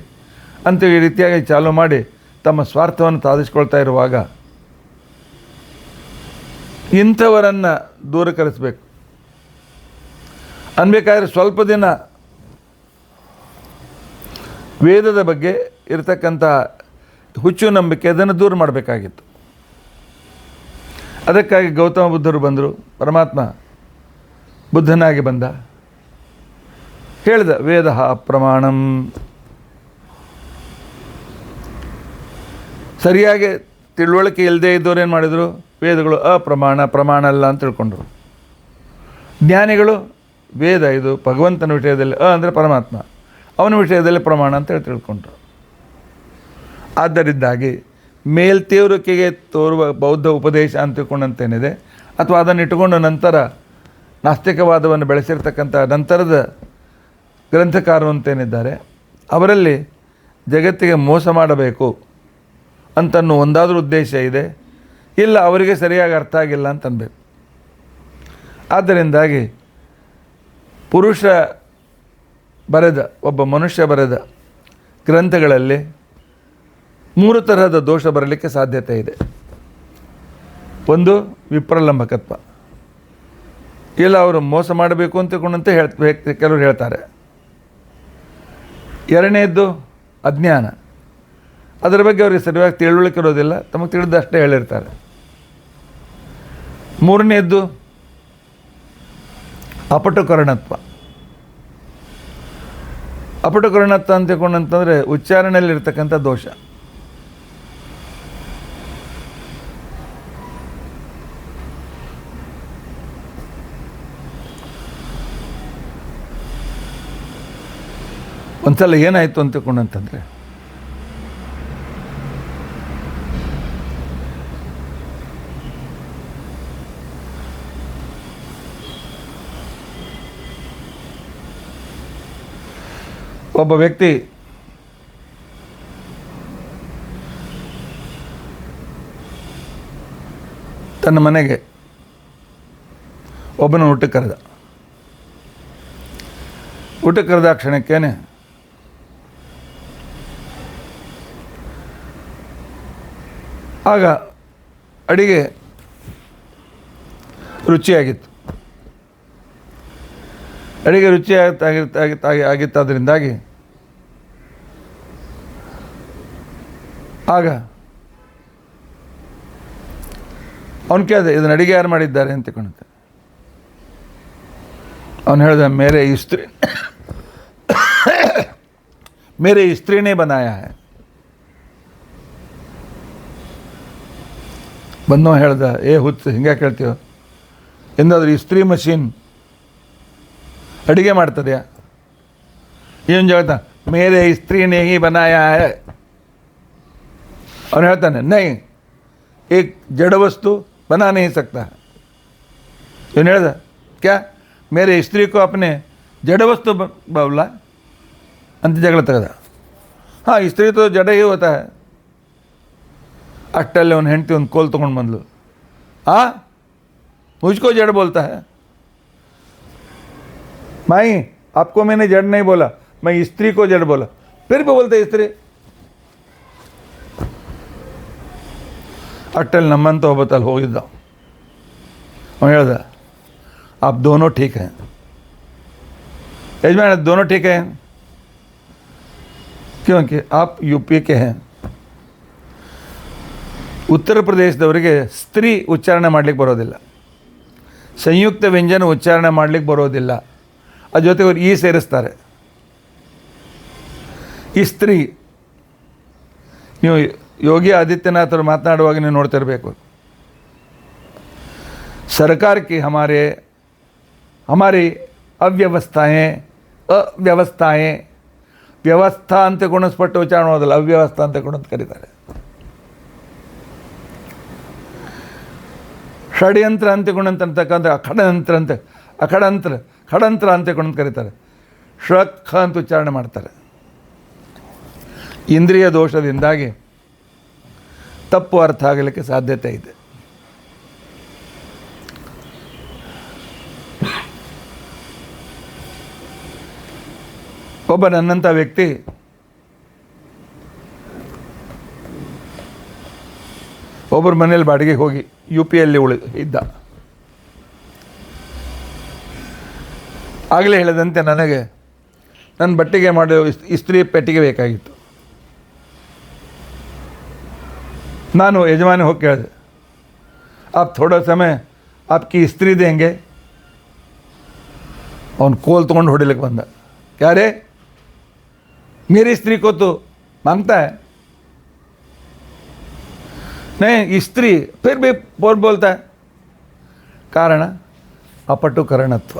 ಅಂತ ಈ ರೀತಿಯಾಗಿ ಚಾಲೂ ಮಾಡಿ ತಮ್ಮ ಸ್ವಾರ್ಥವನ್ನು ಸಾಧಿಸ್ಕೊಳ್ತಾ ಇರುವಾಗ ಇಂಥವರನ್ನು ದೂರ ಕರೆಸಬೇಕು ಅನ್ಬೇಕಾದ್ರೆ ಸ್ವಲ್ಪ ದಿನ ವೇದದ ಬಗ್ಗೆ ಇರತಕ್ಕಂಥ ಹುಚ್ಚು ನಂಬಿಕೆ ಅದನ್ನು ದೂರ ಮಾಡಬೇಕಾಗಿತ್ತು. ಅದಕ್ಕಾಗಿ ಗೌತಮ ಬುದ್ಧರು ಬಂದರು. ಪರಮಾತ್ಮ ಬುದ್ಧನಾಗಿ ಬಂದ, ಹೇಳಿದ ವೇದ ಅಪ್ರಮಾಣಂ. ಸರಿಯಾಗಿ ತಿಳುವಳಿಕೆ ಇಲ್ಲದೆ ಇದ್ದವ್ರು ಏನು ಮಾಡಿದರು? ವೇದಗಳು ಪ್ರಮಾಣ ಅಲ್ಲ ಅಂತ ತಿಳ್ಕೊಂಡ್ರು. ಜ್ಞಾನಿಗಳು ವೇದ ಇದು ಭಗವಂತನ ವಿಷಯದಲ್ಲಿ ಅಂದರೆ ಪರಮಾತ್ಮ, ಅವನ ವಿಷಯದಲ್ಲಿ ಪ್ರಮಾಣ ಅಂತ ತಿಳ್ಕೊಂಡ್ರು. ಆದ್ದರಿಂದಾಗಿ ಮೇಲ್ತೇವರಿಕೆಗೆ ತೋರುವ ಬೌದ್ಧ ಉಪದೇಶ ಅಂತ ತಿಳ್ಕೊಂಡಂತೇನಿದೆ, ಅಥವಾ ಅದನ್ನು ಇಟ್ಟುಕೊಂಡು ನಂತರ ನಾಸ್ತಿಕವಾದವನ್ನು ಬೆಳೆಸಿರ್ತಕ್ಕಂಥ ನಂತರದ ಗ್ರಂಥಕಾರರು ಅಂತೇನಿದ್ದಾರೆ, ಅವರಲ್ಲಿ ಜಗತ್ತಿಗೆ ಮೋಸ ಮಾಡಬೇಕು ಅಂತನ್ನೋ ಒಂದಾದರೂ ಉದ್ದೇಶ ಇದೆ, ಇಲ್ಲ ಅವರಿಗೆ ಸರಿಯಾಗಿ ಅರ್ಥ ಆಗಿಲ್ಲ ಅಂತ ಅನ್ಬೇಕು. ಆದ್ದರಿಂದಾಗಿ ಒಬ್ಬ ಮನುಷ್ಯ ಬರೆದ ಗ್ರಂಥಗಳಲ್ಲಿ 3 ತರಹದ ದೋಷ ಬರಲಿಕ್ಕೆ ಸಾಧ್ಯತೆ ಇದೆ. ಒಂದು ವಿಪ್ರಲಂಬಕತ್ವ, ಇಲ್ಲ ಅವರು ಮೋಸ ಮಾಡಬೇಕು ಅಂತಕೊಂಡಂತೆ ಕೆಲವರು ಹೇಳ್ತಾರೆ. ಎರಡನೇದ್ದು ಅಜ್ಞಾನ, ಅದರ ಬಗ್ಗೆ ಅವರಿಗೆ ಸರಿಯಾಗಿ ತಿಳುವಳಿಕೆ ಇರೋದಿಲ್ಲ, ತಮಗೆ ತಿಳಿದಷ್ಟೇ ಹೇಳಿರ್ತಾರೆ. ಮೂರನೇದ್ದು ಅಪಟುಕರಣತ್ವ. ಅಪಟುಕರಣತ್ವ ಅಂತ ತಿಳ್ಕೊಂಡಂತಂದರೆ ಉಚ್ಚಾರಣೆಯಲ್ಲಿರ್ತಕ್ಕಂಥ ದೋಷ. ಒಂದ್ಸಲ ಏನಾಯಿತು ಅಂತ ತಿಳ್ಕೊಂಡಂತಂದರೆ, ಒಬ್ಬ ವ್ಯಕ್ತಿ ತನ್ನ ಮನೆಗೆ ಒಬ್ಬನ ಊಟಕ್ಕೆ ಕರೆದ. ಊಟಕ್ಕೆ ಕರೆದ ಕ್ಷಣಕ್ಕೇನೆ ಆಗ ಅಡಿಗೆ ರುಚಿಯಾಗಿತ್ತು. ಅಡಿಗೆ ರುಚಿ ಆಗಿತ್ತಾದ್ರಿಂದಾಗಿ ಆಗ ಅವನು ಕೇಳಿದೆ, ಇದನ್ನು ಅಡಿಗೆ ಯಾರು ಮಾಡಿದ್ದಾರೆ ಅಂತ ತಿಳ್ಕೊಂಡೆ. ಅವನು ಹೇಳಿದ, ಮೇರೆ ಸ್ತ್ರೀನೇ ಬನಾಯ ಹೈ. ಬಂದವ ಹೇಳ್ದ, ಹುಚ್ಚು ಹಿಂಗೆ ಕೇಳ್ತೀವ, ಎಂದಾದ್ರೂ ಇಸ್ತ್ರಿ ಮಷೀನ್ ಅಡಿಗೆ ಮಾಡ್ತದೆಯಾ? ಏನು ಹೇಳ್ತಾ, ಮೇರೆ ಸ್ತ್ರೀನೇ ಹಿ ಬನಾಯ ಹೈ. ಅವನು ಹೇಳ್ತಾನೆ, ನೈ एक जड़ वस्तु बना नहीं सकता. ಇವನು ಹೇಳ್ದ, ಕ್ಯಾ ಮೇರೆ ಸ್ತ್ರೀ ಕೋ ಅಪ್ನೆ ಜಡ ವಸ್ತು बोला ಅಂತ ಜಗಳ ತೆಗೆದ. ಹಾಂ, ಸ್ತ್ರೀ ತೋ ಜಡ ಹಿ ಹೋತಾ ಹೈ. ಅಷ್ಟಲ್ಲಿ ಅವನು ಹೆಂಡತಿ ಒಂದು ಕೋಲ್ ತೊಗೊಂಡು ಬಂದ್ಲು. मुझको जड़ बोलता है? माई आपको मैंने जड़ नहीं बोला, मैं स्त्री को जड़ बोला. फिर भी बोलते स्त्री. अटल नमन तो बतल हो गया. ಹೇಳ್ದ, आप दोनों ठीक हैं. यजमान दोनों ठीक हैं क्योंकि आप यूपी के हैं. ಉತ್ತರ ಪ್ರದೇಶದವರಿಗೆ ಸ್ತ್ರೀ ಉಚ್ಚಾರಣೆ ಮಾಡಲಿಕ್ಕೆ ಬರೋದಿಲ್ಲ, ಸಂಯುಕ್ತ ವ್ಯಂಜನ ಉಚ್ಚಾರಣೆ ಮಾಡಲಿಕ್ಕೆ ಬರೋದಿಲ್ಲ. ಅದ್ರ ಜೊತೆಗೆ ಅವ್ರು ಸೇರಿಸ್ತಾರೆ. ಈ ಸ್ತ್ರೀ, ನೀವು ಯೋಗಿ ಆದಿತ್ಯನಾಥ್ ಅವರು ಮಾತನಾಡುವಾಗ ನೀವು ನೋಡ್ತಿರಬೇಕು, सरकार की हमारी ಅವ್ಯವಸ್ಥಾಯೇ ವ್ಯವಸ್ಥಾ ಅಂತ ಗುಣಸ್ಪಟ್ಟು ಉಚ್ಚಾರಣೆ ಮಾಡೋದಿಲ್ಲ, ಅವ್ಯವಸ್ಥಾ ಅಂತ ಗುಣ ಕರೀತಾರೆ. ಷಡ್ಯಂತ್ರ ಅಂತ ಗುಣಂತಕ್ಕಂಥ ಖಡಂತ್ರ ಅಂತ ಗುಣ ಕರೀತಾರೆ. ಷಖ ಅಂತ ಉಚ್ಚಾರಣೆ ಮಾಡ್ತಾರೆ. ಇಂದ್ರಿಯ ದೋಷದಿಂದಾಗಿ ತಪ್ಪು ಅರ್ಥ ಆಗಲಿಕ್ಕೆ ಸಾಧ್ಯತೆ ಇದೆ. ಒಬ್ಬ ನನ್ನಂಥ ವ್ಯಕ್ತಿ ಒಬ್ಬರ ಮನೇಲಿ ಬಾಡಿಗೆ ಹೋಗಿ UPಯಲ್ಲಿ ಇದ್ದ. ಆಗಲೇ ಹೇಳಿದಂತೆ ನನಗೆ ನನ್ನ ಬಟ್ಟೆಗೆ ಮಾಡೋ ಇಸ್ತ್ರಿ ಪೆಟ್ಟಿಗೆ ಬೇಕಾಗಿತ್ತು. ನಾನು ಯಜಮಾನಿ ಹೋಗಿ ಕೇಳಿದೆ, आप थोड़ा समय आपकी इस्त्री देंगे? ಅವನು ಕೋಲ್ ತೊಗೊಂಡು ಹೊಡಿಲಿಕ್ಕೆ ಬಂದ. क्या रे, मेरी स्त्री को तो मांगता है? नहीं, स्त्री फिर भी बोलता है. ಕಾರಣ ಅಪಟುಕರಣತ್ವ,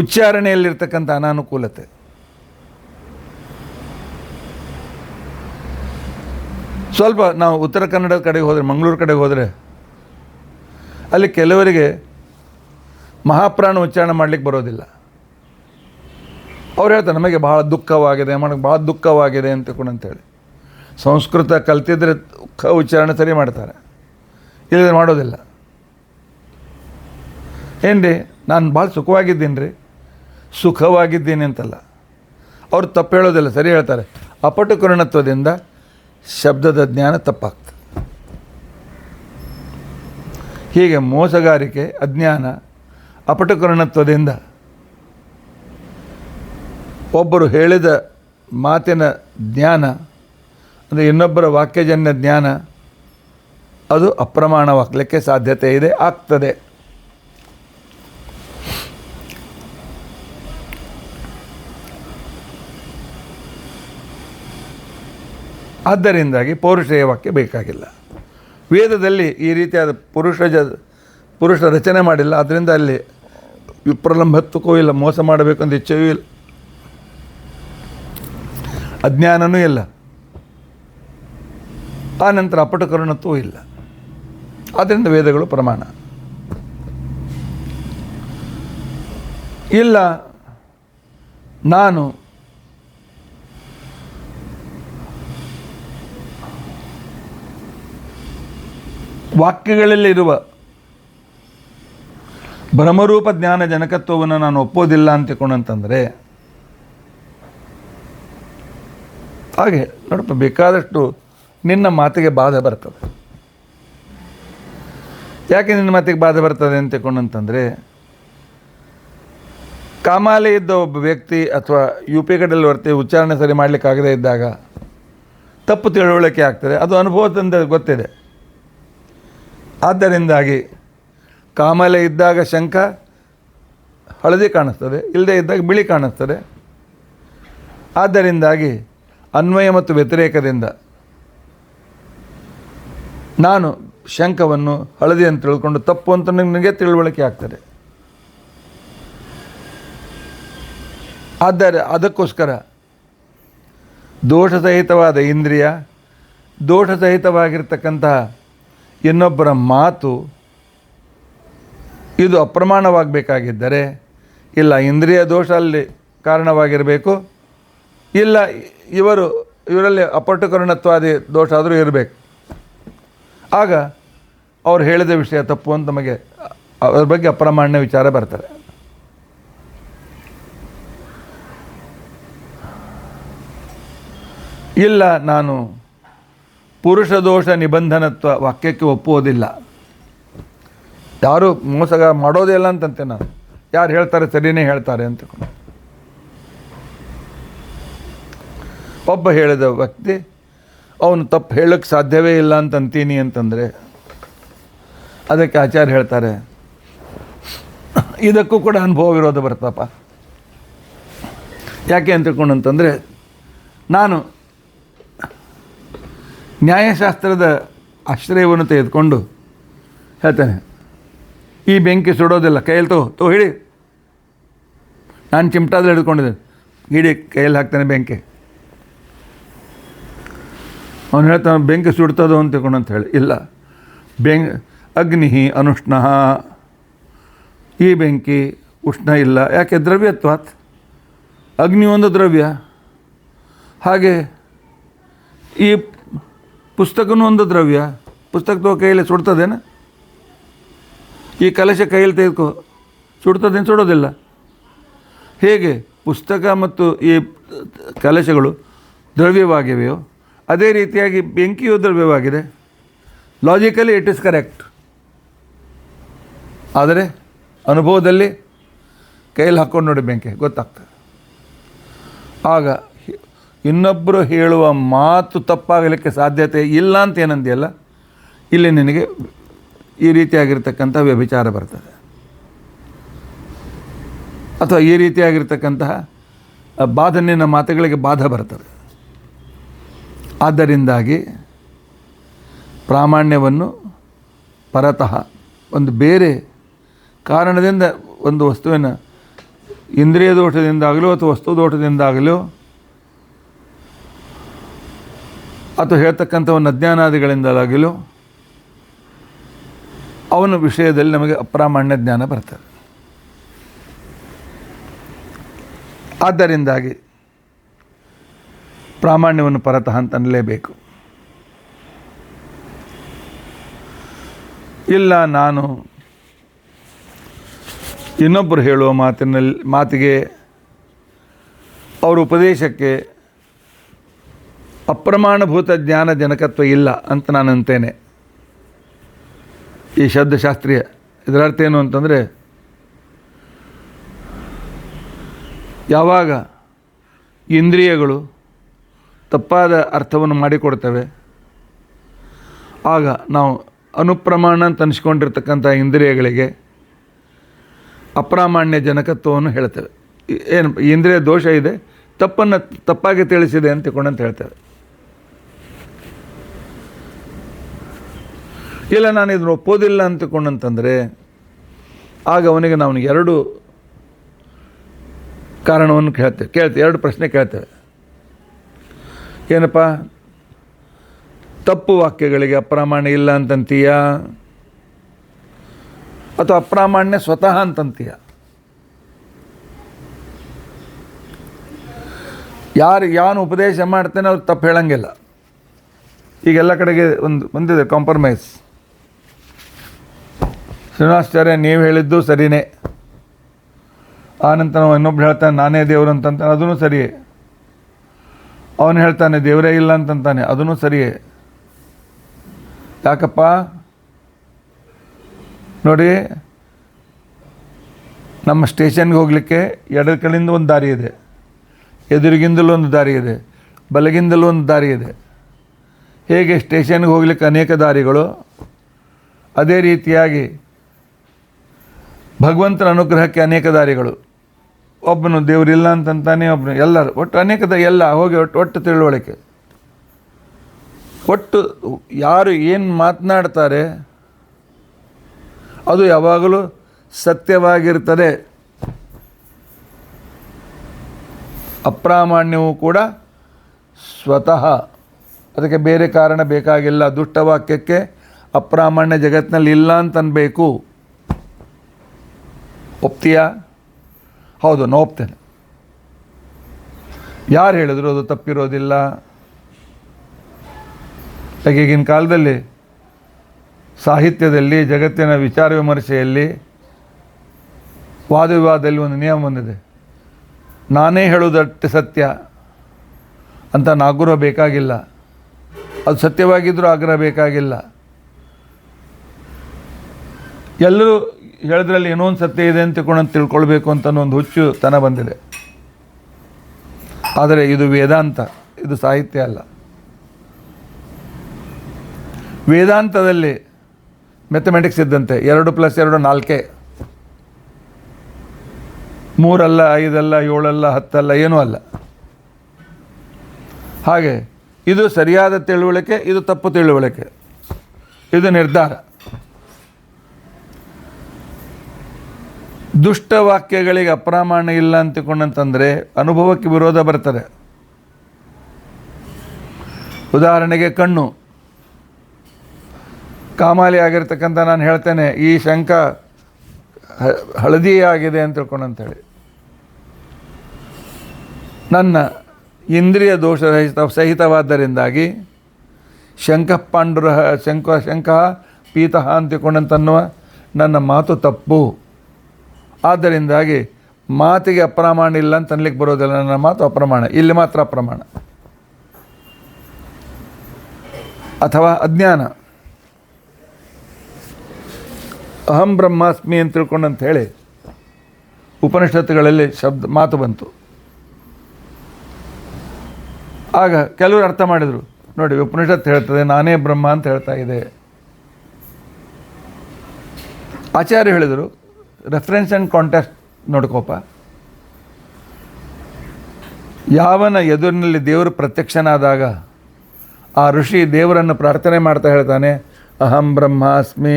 ಉಚ್ಚಾರಣೆಯಲ್ಲಿರ್ತಕ್ಕಂಥ ಅನಾನುಕೂಲತೆ. ಸ್ವಲ್ಪ ನಾವು ಉತ್ತರ ಕನ್ನಡದ ಕಡೆಗೆ ಹೋದರೆ, ಮಂಗಳೂರು ಕಡೆಗೆ ಹೋದರೆ, ಅಲ್ಲಿ ಕೆಲವರಿಗೆ ಮಹಾಪ್ರಾಣ ಉಚ್ಚಾರಣೆ ಮಾಡಲಿಕ್ಕೆ ಬರೋದಿಲ್ಲ. ಅವ್ರು ಹೇಳ್ತಾರೆ, ನಮಗೆ ಭಾಳ ದುಃಖವಾಗಿದೆ, ನನಗೆ ಭಾಳ ದುಃಖವಾಗಿದೆ ಅಂತೇಳಿ. ಸಂಸ್ಕೃತ ಕಲ್ತಿದ್ರೆ ಉಚ್ಚಾರಣೆ ಸರಿ ಮಾಡ್ತಾರೆ, ಇಲ್ಲದೆ ಮಾಡೋದಿಲ್ಲ. ಏನು ರೀ, ನಾನು ಭಾಳ ಸುಖವಾಗಿದ್ದೀನಿ ರೀ, ಸುಖವಾಗಿದ್ದೀನಿ ಅಂತಲ್ಲ. ಅವ್ರು ತಪ್ಪು ಹೇಳೋದಿಲ್ಲ, ಸರಿ ಹೇಳ್ತಾರೆ. ಅಪಟುಕರಣತ್ವದಿಂದ ಶಬ್ದದ ಜ್ಞಾನ ತಪ್ಪಾಗ್ತದೆ. ಹೀಗೆ ಮೋಸಗಾರಿಕೆ, ಅಜ್ಞಾನ, ಅಪಟುಕರಣತ್ವದಿಂದ ಒಬ್ಬರು ಹೇಳಿದ ಮಾತಿನ ಜ್ಞಾನ, ಅಂದರೆ ಇನ್ನೊಬ್ಬರ ವಾಕ್ಯಜನ್ಯ ಜ್ಞಾನ, ಅದು ಅಪ್ರಮಾಣವಾಗಲಿಕ್ಕೆ ಸಾಧ್ಯತೆ ಇದೆ, ಆಗ್ತದೆ. ಆದ್ದರಿಂದಾಗಿ ಪೌರುಷೇಯ ವಾಕ್ಯ ಬೇಕಾಗಿಲ್ಲ. ವೇದದಲ್ಲಿ ಈ ರೀತಿಯಾದ ಪುರುಷ ರಚನೆ ಮಾಡಿಲ್ಲ. ಆದ್ದರಿಂದ ಅಲ್ಲಿ ವಿಪ್ರಲಂಬತ್ವಕ್ಕೂ ಇಲ್ಲ, ಮೋಸ ಮಾಡಬೇಕು ಅಂತ ಇಚ್ಛೆಯೂ ಇಲ್ಲ, ಅಜ್ಞಾನವೂ ಇಲ್ಲ, ಆ ನಂತರ ಅಪಟುಕರಣತ್ವೂ ಇಲ್ಲ. ಆದ್ದರಿಂದ ವೇದಗಳು ಪ್ರಮಾಣ ಇಲ್ಲ. ನಾನು ವಾಕ್ಯಗಳಲ್ಲಿರುವ ಭ್ರಮರೂಪ ಜ್ಞಾನ ಜನಕತ್ವವನ್ನು ನಾನು ಒಪ್ಪೋದಿಲ್ಲ ಅಂತಕೊಂಡಂತಂದರೆ, ಹಾಗೆ ನೋಡಪ್ಪ, ಬೇಕಾದಷ್ಟು ನಿನ್ನ ಮಾತಿಗೆ ಬಾಧೆ ಬರ್ತದೆ. ಯಾಕೆ ನಿನ್ನ ಮಾತಿಗೆ ಬಾಧೆ ಬರ್ತದೆ ಅಂತಕೊಂಡಂತಂದರೆ, ಕಾಮಾಲೆ ಇದ್ದ ಒಬ್ಬ ವ್ಯಕ್ತಿ ಅಥವಾ ಯು ಪಿ ಕಡೆಯಲ್ಲಿ ವರ್ತಿ ಉಚ್ಚಾರಣೆ ಸರಿ ಮಾಡಲಿಕ್ಕಾಗದೇ ಇದ್ದಾಗ ತಪ್ಪು ತಿಳುವಳಿಕೆ ಆಗ್ತದೆ. ಅದು ಅನುಭವದಿಂದ ಗೊತ್ತಿದೆ. ಆದ್ದರಿಂದಾಗಿ ಕಾಮಾಲೆ ಇದ್ದಾಗ ಶಂಖ ಹಳದಿ ಕಾಣಿಸ್ತದೆ, ಇಲ್ಲದೇ ಇದ್ದಾಗ ಬಿಳಿ ಕಾಣಿಸ್ತದೆ. ಆದ್ದರಿಂದಾಗಿ ಅನ್ವಯ ಮತ್ತು ವ್ಯತಿರೇಕದಿಂದ ನಾನು ಶಂಖವನ್ನು ಹಳದಿ ಅಂತ ತಿಳ್ಕೊಂಡು ತಪ್ಪು ಅಂತ ನನಗೆ ತಿಳುವಳಿಕೆ ಆಗ್ತದೆ. ಅದಕ್ಕೋಸ್ಕರ ದೋಷಸಹಿತವಾದ ಇಂದ್ರಿಯ, ದೋಷಸಹಿತವಾಗಿರ್ತಕ್ಕಂತಹ ಇನ್ನೊಬ್ಬರ ಮಾತು ಇದು ಅಪ್ರಮಾಣವಾಗಬೇಕಾಗಿದ್ದರೆ, ಇಲ್ಲ ಇಂದ್ರಿಯ ದೋಷ ಅಲ್ಲಿ ಕಾರಣವಾಗಿರಬೇಕು, ಇಲ್ಲ ಇವರಲ್ಲಿ ಅಪಟುಕರಣತ್ವಾದಿ ದೋಷ ಆದರೂ ಇರಬೇಕು. ಆಗ ಅವ್ರು ಹೇಳಿದ ವಿಷಯ ತಪ್ಪು ಅಂತ ನಮಗೆ ಅದ್ರ ಬಗ್ಗೆ ಅಪ್ರಾಮಾಣ್ಯ ವಿಚಾರ ಬರ್ತಾರೆ. ಇಲ್ಲ ನಾನು ಪುರುಷ ದೋಷ ನಿಬಂಧನತ್ವ ವಾಕ್ಯಕ್ಕೆ ಒಪ್ಪುವುದಿಲ್ಲ, ಯಾರು ಮೋಸಗಾರ ಮಾಡೋದೇ ಇಲ್ಲ ಅಂತಂತೆ ನಾನು. ಯಾರು ಹೇಳ್ತಾರೆ ಸರಿಯೇ ಹೇಳ್ತಾರೆ ಅಂತ. ಒಬ್ಬ ಹೇಳಿದ ವ್ಯಕ್ತಿ ಅವನು ತಪ್ಪು ಹೇಳೋಕ್ಕೆ ಸಾಧ್ಯವೇ ಇಲ್ಲ ಅಂತಂತೀನಿ ಅಂತಂದರೆ ಅದಕ್ಕೆ ಆಚಾರ್ಯ ಹೇಳ್ತಾರೆ, ಇದಕ್ಕೂ ಕೂಡ ಅನುಭವ ವಿರೋಧ ಬರ್ತಪ್ಪ. ಯಾಕೆ ಅಂತಕೊಂಡಂತಂದರೆ, ನಾನು ನ್ಯಾಯಶಾಸ್ತ್ರದ ಆಶ್ರಯವನ್ನು ತೆಗೆದುಕೊಂಡು ಹೇಳ್ತೇನೆ, ಈ ಬೆಂಕಿ ಸುಡೋದಿಲ್ಲ, ಕೈಯಲ್ಲಿ ತೋ ಹಿಡಿ. ನಾನು ಚಿಮಟಾದಲ್ಲಿ ಹಿಡ್ಕೊಂಡಿದ್ದೇನೆ, ಹಿಡಿ, ಕೈಯಲ್ಲಿ ಹಾಕ್ತಾನೆ ಬೆಂಕಿ. ಅವನು ಹೇಳ್ತಾನೆ ಬೆಂಕಿ ಸುಡ್ತದೋ ಅಂತ ತಿಳ್ಕೊಂಡು ಹೇಳಿ. ಇಲ್ಲ, ಅಗ್ನಿ ಅನುಷ್ಣ, ಈ ಬೆಂಕಿ ಉಷ್ಣ ಇಲ್ಲ. ಯಾಕೆ? ದ್ರವ್ಯತ್ವಾತ್. ಅಗ್ನಿ ಒಂದು ದ್ರವ್ಯ. ಹಾಗೆ ಈ ಪುಸ್ತಕನೂ ಒಂದು ದ್ರವ್ಯ. ಪುಸ್ತಕ ಕೈಯಲ್ಲಿ ಸುಡ್ತದೇನ? ಈ ಕಲಶ ಕೈಯಲ್ಲಿ ತೆಗೆದುಕೋ, ಸುಡ್ತದೇನು? ಸುಡೋದಿಲ್ಲ. ಹೇಗೆ ಪುಸ್ತಕ ಮತ್ತು ಈ ಕಲಶಗಳು ದ್ರವ್ಯವಾಗಿವೆಯೋ ಅದೇ ರೀತಿಯಾಗಿ ಬೆಂಕಿಯು ದ್ರವ್ಯವಾಗಿದೆ. Logically it is correct. ಆದರೆ ಅನುಭವದಲ್ಲಿ ಕೈಯಲ್ಲಿ ಹಾಕ್ಕೊಂಡು ನೋಡಿ ಬೆಂಕಿ ಗೊತ್ತಾಗ್ತದೆ. ಆಗ ಇನ್ನೊಬ್ಬರು ಹೇಳುವ ಮಾತು ತಪ್ಪಾಗಲಿಕ್ಕೆ ಸಾಧ್ಯತೆ ಇಲ್ಲ ಅಂತ ಏನಂದಿಯಲ್ಲ, ಇಲ್ಲಿ ನಿನಗೆ ಈ ರೀತಿಯಾಗಿರ್ತಕ್ಕಂಥ ವ್ಯಭಿಚಾರ ಬರ್ತದೆ, ಅಥವಾ ಈ ರೀತಿಯಾಗಿರ್ತಕ್ಕಂತಹ ಬಾಧನಿನ ಮಾತುಗಳಿಗೆ ಬಾಧ ಬರ್ತದೆ. ಆದ್ದರಿಂದಾಗಿ ಪ್ರಾಮಾಣ್ಯವನ್ನು ಪರತಃ ಒಂದು ಬೇರೆ ಕಾರಣದಿಂದ ಒಂದು ವಸ್ತುವಿನ ಇಂದ್ರಿಯ ದೋಷದಿಂದಾಗಲೋ ಅಥವಾ ವಸ್ತು ದೋಷದಿಂದಾಗಲೋ ಅಥವಾ ಹೇಳ್ತಕ್ಕಂಥವನ್ನು ಅಜ್ಞಾನಾದಿಗಳಿಂದಾಗಲೋ ಅವನ ವಿಷಯದಲ್ಲಿ ನಮಗೆ ಅಪ್ರಾಮಾಣ್ಯ ಜ್ಞಾನ ಬರ್ತದೆ. ಆದ್ದರಿಂದಾಗಿ ಪ್ರಾಮಾಣ್ಯವನ್ನು ಪರತಃ ಅಂತ ಅನ್ನಲೇಬೇಕು. ಇಲ್ಲ ನಾನು ಇನ್ನೊಬ್ಬರು ಹೇಳುವ ಮಾತಿಗೆ ಅವರ ಉಪದೇಶಕ್ಕೆ ಅಪ್ರಮಾಣಭೂತ ಜ್ಞಾನ ಜನಕತ್ವ ಇಲ್ಲ ಅಂತ ನಾನು ಅಂತೇನೆ. ಈ ಶಬ್ದಶಾಸ್ತ್ರೀಯ ಇದರ ಅರ್ಥ ಏನು ಅಂತಂದರೆ, ಯಾವಾಗ ಇಂದ್ರಿಯಗಳು ತಪ್ಪಾದ ಅರ್ಥವನ್ನು ಮಾಡಿಕೊಡ್ತವೆ ಆಗ ನಾವು ಅನುಪ್ರಮಾಣ ಅಂತ ಅನಿಸ್ಕೊಂಡಿರ್ತಕ್ಕಂಥ ಇಂದ್ರಿಯಗಳಿಗೆ ಅಪ್ರಾಮಾಣ್ಯ ಜನಕತ್ವವನ್ನು ಹೇಳ್ತೇವೆ. ಏನು ಇಂದ್ರಿಯ ದೋಷ ಇದೆ, ತಪ್ಪಾಗಿ ತಿಳಿಸಿದೆ ಅಂತ ತಿಳ್ಕೊಂಡಂತ ಹೇಳ್ತೇವೆ. ಇಲ್ಲ ನಾನು ಇದನ್ನು ಒಪ್ಪೋದಿಲ್ಲ ಅಂತಕೊಂಡಂತಂದರೆ ಆಗ ಅವನಿಗೆ ನಾವು ಎರಡು ಕಾರಣವನ್ನು ಕೇಳ್ತೇವೆ, ಎರಡು ಪ್ರಶ್ನೆ ಕೇಳ್ತೇವೆ. ಏನಪ್ಪ, ತಪ್ಪು ವಾಕ್ಯಗಳಿಗೆ ಅಪ್ರಾಮಾಣ್ಯ ಇಲ್ಲ ಅಂತಂತೀಯ ಅಥವಾ ಅಪ್ರಾಮಾಣ್ಯ ಸ್ವತಃ ಅಂತಂತೀಯ? ಯಾನು ಉಪದೇಶ ಮಾಡ್ತೇನೆ ಅವ್ರು ತಪ್ಪು ಹೇಳಂಗಿಲ್ಲ. ಈಗೆಲ್ಲ ಕಡೆಗೆ ಒಂದು ಬಂದಿದೆ ಕಾಂಪ್ರಮೈಸ್. ಶ್ರೀನಿವಾಸಾಚಾರ್ಯ ನೀವು ಹೇಳಿದ್ದು ಸರಿಯೇ. ಆನಂತರ ಇನ್ನೊಬ್ರು ಹೇಳ್ತಾನೆ ನಾನೇ ದೇವರು ಅಂತಂತಾನೆ, ಅದೂ ಸರಿಯೇ. ಅವನು ಹೇಳ್ತಾನೆ ದೇವರೇ ಇಲ್ಲ ಅಂತಂತಾನೆ, ಅದೂ ಸರಿಯೇ. ಯಾಕಪ್ಪ ನೋಡಿ, ನಮ್ಮ ಸ್ಟೇಷನ್ಗೆ ಹೋಗಲಿಕ್ಕೆ ಎಡದ ಕಡೆಯಿಂದ ಒಂದು ದಾರಿ ಇದೆ, ಎದುರಿಗಿಂದಲೂ ಒಂದು ದಾರಿ ಇದೆ, ಬಲಗಿಂದಲೂ ಒಂದು ದಾರಿ ಇದೆ. ಹೇಗೆ ಸ್ಟೇಷನ್ಗೆ ಹೋಗ್ಲಿಕ್ಕೆ ಅನೇಕ ದಾರಿಗಳು, ಅದೇ ರೀತಿಯಾಗಿ ಭಗವಂತನ ಅನುಗ್ರಹಕ್ಕೆ ಅನೇಕ ದಾರಿಗಳು. ಒಬ್ಬನು ದೇವರಿಲ್ಲ ಅಂತಂತಾನೆ, ಒಬ್ಬನು ಎಲ್ಲರೂ ಒಟ್ಟು ಅನೇಕ ಎಲ್ಲ ಹೋಗಿ ಒಟ್ಟು ತಿಳುವಳಿಕೆ. ಒಟ್ಟು ಯಾರು ಏನು ಮಾತನಾಡ್ತಾರೆ ಅದು ಯಾವಾಗಲೂ ಸತ್ಯವಾಗಿರ್ತದೆ. ಅಪ್ರಾಮಾಣ್ಯವೂ ಕೂಡ ಸ್ವತಃ, ಅದಕ್ಕೆ ಬೇರೆ ಕಾರಣ ಬೇಕಾಗಿಲ್ಲ. ದುಷ್ಟವಾಕ್ಯಕ್ಕೆ ಅಪ್ರಾಮಾಣ್ಯ ಜಗತ್ತಿನಲ್ಲಿ ಇಲ್ಲ ಅಂತನ್ಬೇಕು. ಒಪ್ತೀಯಾ? ಹೌದು, ನಾನು ಒಪ್ತೇನೆ. ಯಾರು ಹೇಳಿದ್ರು ಅದು ತಪ್ಪಿರೋದಿಲ್ಲ. ಈಗಿನ ಕಾಲದಲ್ಲಿ ಸಾಹಿತ್ಯದಲ್ಲಿ, ಜಗತ್ತಿನ ವಿಚಾರ ವಿಮರ್ಶೆಯಲ್ಲಿ, ವಾದ ವಿವಾದದಲ್ಲಿ ಒಂದು ನಿಯಮ ಬಂದಿದೆ, ನಾನೇ ಹೇಳುವುದಟ್ಟು ಸತ್ಯ ಅಂತ ಆಗ್ರಹ ಬೇಕಾಗಿಲ್ಲ. ಅದು ಸತ್ಯವಾಗಿದ್ದರೂ ಆಗ್ರಹ ಬೇಕಾಗಿಲ್ಲ. ಎಲ್ಲರೂ ಹೇಳಿದ್ರಲ್ಲಿ ಏನೋ ಒಂದು ಸತ್ಯ ಇದೆ ಅಂತ ತಿಳ್ಕೊಳ್ಬೇಕು ಅಂತ ಒಂದು ಹುಚ್ಚುತನ ಬಂದಿದೆ. ಆದರೆ ಇದು ವೇದಾಂತ, ಇದು ಸಾಹಿತ್ಯ ಅಲ್ಲ. ವೇದಾಂತದಲ್ಲಿ ಮ್ಯಾಥಮೆಟಿಕ್ಸ್ ಇದ್ದಂತೆ 2 + 2 4, 3 ಅಲ್ಲ, 5 ಅಲ್ಲ, 7 ಅಲ್ಲ, 10 ಅಲ್ಲ, ಏನೂ ಅಲ್ಲ. ಹಾಗೆ ಇದು ಸರಿಯಾದ ತಿಳುವಳಿಕೆ, ಇದು ತಪ್ಪು ತಿಳುವಳಿಕೆ, ಇದು ನಿರ್ಧಾರ. ದುಷ್ಟವಾಕ್ಯಗಳಿಗೆ ಅಪ್ರಾಮಾಣ್ಯ ಇಲ್ಲ ಅಂತಿಕೊಂಡಂತಂದರೆ ಅನುಭವಕ್ಕೆ ವಿರೋಧ ಬರ್ತದೆ. ಉದಾಹರಣೆಗೆ ಕಣ್ಣು ಕಾಮಾಲಿ ಆಗಿರ್ತಕ್ಕಂಥ ನಾನು ಹೇಳ್ತೇನೆ ಈ ಶಂಖ ಹಳದಿಯಾಗಿದೆ ಅಂತ ತಿಳ್ಕೊಂಡಂತೇಳಿ, ನನ್ನ ಇಂದ್ರಿಯ ದೋಷ ಸಹಿತವಾದ್ದರಿಂದಾಗಿ ಶಂಖ ಪೀತಃ ಅಂತಿಕೊಂಡಂತನ್ನುವ ನನ್ನ ಮಾತು ತಪ್ಪು. ಆದ್ದರಿಂದಾಗಿ ಮಾತಿಗೆ ಅಪ್ರಮಾಣ ಇಲ್ಲ ಅಂತ ಅನ್ಲಿಕ್ಕೆ ಬರೋದಿಲ್ಲ. ನನ್ನ ಮಾತು ಅಪ್ರಮಾಣ, ಇಲ್ಲಿ ಮಾತ್ರ ಅಪ್ರಮಾಣ. ಅಥವಾ ಅಜ್ಞಾನ, ಅಹಂ ಬ್ರಹ್ಮಾಸ್ಮಿ ಅಂತ ತಿಳ್ಕೊಂಡಂತ ಹೇಳಿ ಉಪನಿಷತ್ತುಗಳಲ್ಲಿ ಮಾತು ಬಂತು. ಆಗ ಕೆಲವರು ಅರ್ಥ ಮಾಡಿದರು, ನೋಡಿ ಉಪನಿಷತ್ತು ಹೇಳ್ತದೆ ನಾನೇ ಬ್ರಹ್ಮ ಅಂತ ಹೇಳ್ತಾ ಇದೆ. ಆಚಾರ್ಯ ಹೇಳಿದರು ರೆಫರೆನ್ಸ್ ಆ್ಯಂಡ್ ಕಾಂಟೆಕ್ಸ್ಟ್ ನೋಡ್ಕೋಪ. ಯಾವನ ಎದುರಿನಲ್ಲಿ ದೇವರು ಪ್ರತ್ಯಕ್ಷನಾದಾಗ ಆ ಋಷಿ ದೇವರನ್ನು ಪ್ರಾರ್ಥನೆ ಮಾಡ್ತಾ ಹೇಳ್ತಾನೆ, ಅಹಂ ಬ್ರಹ್ಮಾಸ್ಮಿ,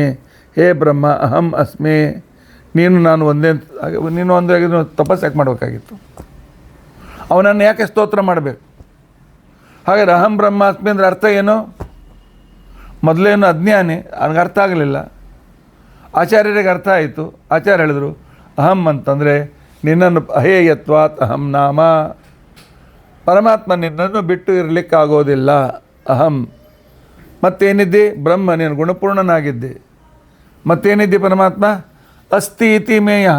ಹೇ ಬ್ರಹ್ಮ ಅಹಂ ಅಸ್ಮಿ. ನಾನು ಒಂದೇ, ನೀನು ಒಂದೇ ತಪಸ್ಸು ಯಾಕೆ ಮಾಡಬೇಕಾಗಿತ್ತು? ಅವನನ್ನು ಯಾಕೆ ಸ್ತೋತ್ರ ಮಾಡಬೇಕು? ಹಾಗಾದ್ರೆ ಅಹಂ ಬ್ರಹ್ಮಾಸ್ಮಿ ಅಂದರೆ ಅರ್ಥ ಏನು? ಮೊದಲೇನು ಅಜ್ಞಾನಿ, ನನಗೆ ಅರ್ಥ ಆಗಲಿಲ್ಲ. ಆಚಾರ್ಯರಿಗೆ ಅರ್ಥ ಆಯಿತು. ಆಚಾರ್ಯ ಹೇಳಿದರು ಅಹಂ ಅಂತಂದರೆ ನಿನ್ನನ್ನು ಅಹೇಯತ್ವಾತ್ ಅಹಂ ನಾಮ, ಪರಮಾತ್ಮ ನಿನ್ನನ್ನು ಬಿಟ್ಟು ಇರಲಿಕ್ಕಾಗೋದಿಲ್ಲ. ಅಹಂ ಮತ್ತೇನಿದ್ದಿ? ಬ್ರಹ್ಮ, ನೀನು ಗುಣಪೂರ್ಣನಾಗಿದ್ದೆ. ಮತ್ತೇನಿದ್ದಿ ಪರಮಾತ್ಮ? ಅಸ್ತಿ ಇತಿ ಮೇಯ,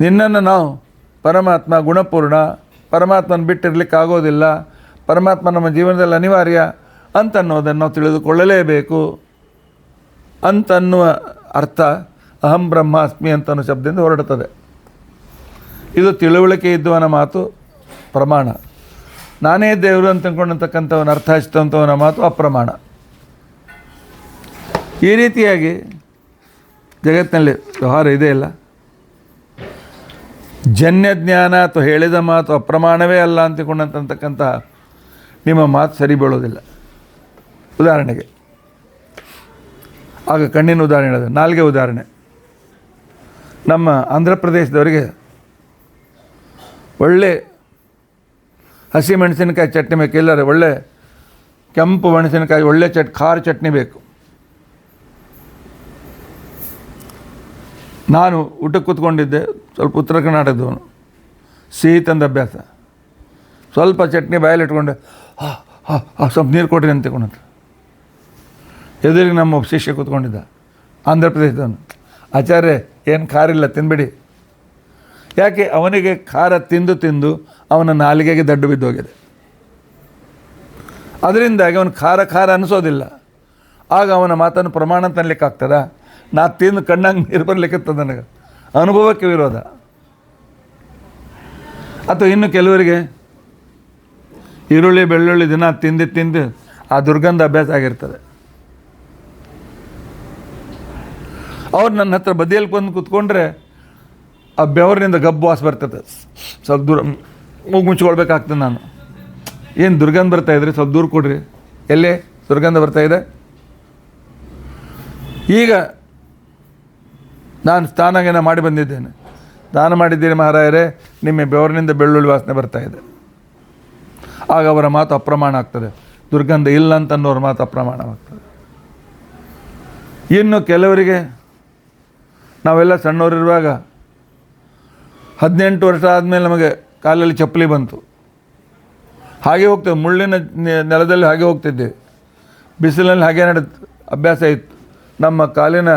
ನಿನ್ನನ್ನು ನಾವು ಪರಮಾತ್ಮ ಗುಣಪೂರ್ಣ, ಪರಮಾತ್ಮನ ಬಿಟ್ಟಿರಲಿಕ್ಕಾಗೋದಿಲ್ಲ, ಪರಮಾತ್ಮ ನಮ್ಮ ಜೀವನದಲ್ಲಿ ಅನಿವಾರ್ಯ ಅಂತನ್ನೋದನ್ನು ನಾವು ತಿಳಿದುಕೊಳ್ಳಲೇಬೇಕು ಅಂತನ್ನುವ ಅರ್ಥ ಅಹಂ ಬ್ರಹ್ಮಾಸ್ಮಿ ಅಂತನೋ ಶಬ್ದದಿಂದ ಹೊರಡುತ್ತದೆ. ಇದು ತಿಳುವಳಿಕೆ ಇದ್ದವನ ಮಾತು ಪ್ರಮಾಣ. ನಾನೇ ದೇವರು ಅಂತ ಅಂದ್ಕೊಂಡಂತಕ್ಕಂಥವನ ಅರ್ಥ ಹಚ್ಚಿದಂಥವನ ಮಾತು ಅಪ್ರಮಾಣ. ಈ ರೀತಿಯಾಗಿ ಜಗತ್ತಿನಲ್ಲಿ ವ್ಯವಹಾರ ಇದೆ ಇಲ್ಲ. ಜನ್ಯಜ್ಞಾನ ಅಥವಾ ಹೇಳಿದ ಮಾತು ಅಪ್ರಮಾಣವೇ ಅಲ್ಲ ಅಂತಿಕೊಂಡಂತಕ್ಕಂಥ ನಿಮ್ಮ ಮಾತು ಸರಿ ಬೀಳೋದಿಲ್ಲ. ಉದಾಹರಣೆಗೆ ಆಗ ಕಣ್ಣಿನ ಉದಾಹರಣೆ ಹೇಳಿದೆ, ನಾಲ್ಗೆ ಉದಾಹರಣೆ. ನಮ್ಮ ಆಂಧ್ರ ಪ್ರದೇಶದವರಿಗೆ ಒಳ್ಳೆ ಹಸಿ ಮೆಣಸಿನಕಾಯಿ ಚಟ್ನಿ ಬೇಕು, ಎಲ್ಲರೂ ಒಳ್ಳೆ ಕೆಂಪು ಮೆಣಸಿನಕಾಯಿ ಒಳ್ಳೆ ಖಾರ ಚಟ್ನಿ ಬೇಕು. ನಾನು ಊಟಕ್ಕೆ ಕೂತ್ಕೊಂಡಿದ್ದೆ, ಸ್ವಲ್ಪ ಉತ್ತರ ಕರ್ನಾಟಕದವನು, ಸಿಹಿ ತಂದ ಅಭ್ಯಾಸ. ಸ್ವಲ್ಪ ಚಟ್ನಿ ಬಾಯಲ್ಲಿ ಇಟ್ಕೊಂಡೆ, ಸ್ವಲ್ಪ ನೀರು ಕೊಡ್ರಿ ಅಂತ ತಗೊಂಡ್ರೆ ಎದುರಿಗೆ ನಮ್ಮ ಶಿಷ್ಯ ಕೂತ್ಕೊಂಡಿದ್ದ, ಆಂಧ್ರ ಪ್ರದೇಶದವನು, ಆಚಾರ್ಯ ಏನು ಖಾರ ಇಲ್ಲ ತಿನ್ಬಿಡಿ. ಯಾಕೆ? ಅವನಿಗೆ ಖಾರ ತಿಂದು ತಿಂದು ಅವನ ನಾಲಿಗೆಗೆ ದಡ್ಡು ಬಿದ್ದೋಗಿದೆ. ಅದರಿಂದಾಗಿ ಅವನು ಖಾರ ಖಾರ ಅನಿಸೋದಿಲ್ಲ. ಆಗ ಅವನ ಮಾತನ್ನು ಪ್ರಮಾಣ ಅಂತ ಅನ್ಲಿಕ್ಕಾಗ್ತದ? ನಾ ತಿಂದು ಕಣ್ಣಂಗೆ ನೀರು ಬರಲಿಕ್ಕತ್ತದ ನನಗೆ. ಅನುಭವಕ್ಕೆ ವಿರೋಧ. ಅಥವಾ ಇನ್ನು ಕೆಲವರಿಗೆ ಈರುಳ್ಳಿ ಬೆಳ್ಳುಳ್ಳಿ ದಿನ ತಿಂದು ತಿಂದು ಆ ದುರ್ಗಂಧ ಅಭ್ಯಾಸ ಆಗಿರ್ತದೆ. ಅವ್ರು ನನ್ನ ಹತ್ರ ಬದಿಯಲ್ಲಿ ಬಂದು ಕೂತ್ಕೊಂಡ್ರೆ ಆ ಬೆವರಿನಿಂದ ಗಬ್ಬು ವಾಸ ಬರ್ತದೆ. ಸ್ವಲ್ಪ ದೂರ ಮೂಗು ಮುಚ್ಕೊಳ್ಬೇಕಾಗ್ತದೆ. ನಾನು ಏನು ದುರ್ಗಂಧ ಬರ್ತಾಯಿದ್ರಿ, ಸ್ವಲ್ಪ ದೂರ ಕೊಡ್ರಿ. ಎಲ್ಲೇ ದುರ್ಗಂಧ ಬರ್ತಾಯಿದೆ? ಈಗ ನಾನು ಸ್ನಾನಗೇನ ಮಾಡಿ ಬಂದಿದ್ದೇನೆ. ಸ್ನಾನ ಮಾಡಿದ್ದೀರಿ ಮಹಾರಾಯರೇ, ನಿಮ್ಮ ಬೆವರಿನಿಂದ ಬೆಳ್ಳುಳ್ಳಿ ವಾಸನೆ ಬರ್ತಾಯಿದೆ. ಆಗ ಅವರ ಮಾತು ಅಪ್ರಮಾಣ ಆಗ್ತದೆ. ದುರ್ಗಂಧ ಇಲ್ಲ ಅಂತನ್ನೋರ ಮಾತು ಅಪ್ರಮಾಣವಾಗ್ತದೆ. ಇನ್ನು ಕೆಲವರಿಗೆ ನಾವೆಲ್ಲ ಸಣ್ಣವರಿರುವಾಗ 18 ವರ್ಷ ಆದಮೇಲೆ ನಮಗೆ ಕಾಲಲ್ಲಿ ಚಪ್ಪಲಿ ಬಂತು. ಹಾಗೆ ಹೋಗ್ತೇವೆ, ಮುಳ್ಳಿನ ನೆಲದಲ್ಲಿ ಹಾಗೆ ಹೋಗ್ತಿದ್ದೇವೆ. ಬಿಸಿಲಲ್ಲಿ ಹಾಗೆ ಅಭ್ಯಾಸ ಇತ್ತು. ನಮ್ಮ ಕಾಲಿನ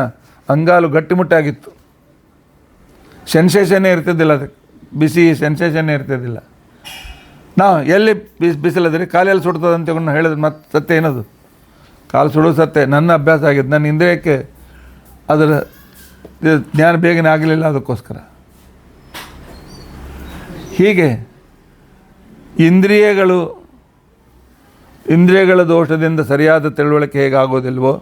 ಅಂಗಾಲು ಗಟ್ಟಿಮುಟ್ಟಾಗಿತ್ತು. ಸೆನ್ಸೇಷನ್ನೇ ಇರ್ತಿದ್ದಿಲ್ಲ, ಅದಕ್ಕೆ ಬಿಸಿ ಸೆನ್ಸೇಷನ್ನೇ ಇರ್ತಿದ್ದಿಲ್ಲ. ನಾವು ಎಲ್ಲಿ ಬಿಸಿಲದ್ರಿ ಕಾಲೆಲ್ಲಿ ಸುಡ್ತದೆ ಅಂತ ಹೇಳಿದ್ರೆ ಮತ್ತೆ ಸತ್ಯ ಏನದು? ಕಾಲು ಸುಡೋದು ಸತ್ಯ. ನನ್ನ ಅಭ್ಯಾಸ ಆಗಿದ್ದು, ನನ್ನ ಇಂದ್ರಿಯಕ್ಕೆ ಅದರ ಜ್ಞಾನ ಬೇಗನೆ ಆಗಲಿಲ್ಲ. ಅದಕ್ಕೋಸ್ಕರ ಹೀಗೆ ಇಂದ್ರಿಯಗಳ ದೋಷದಿಂದ ಸರಿಯಾದ ತಿಳುವಳಿಕೆ ಹೇಗಾಗೋದಿಲ್ವೋ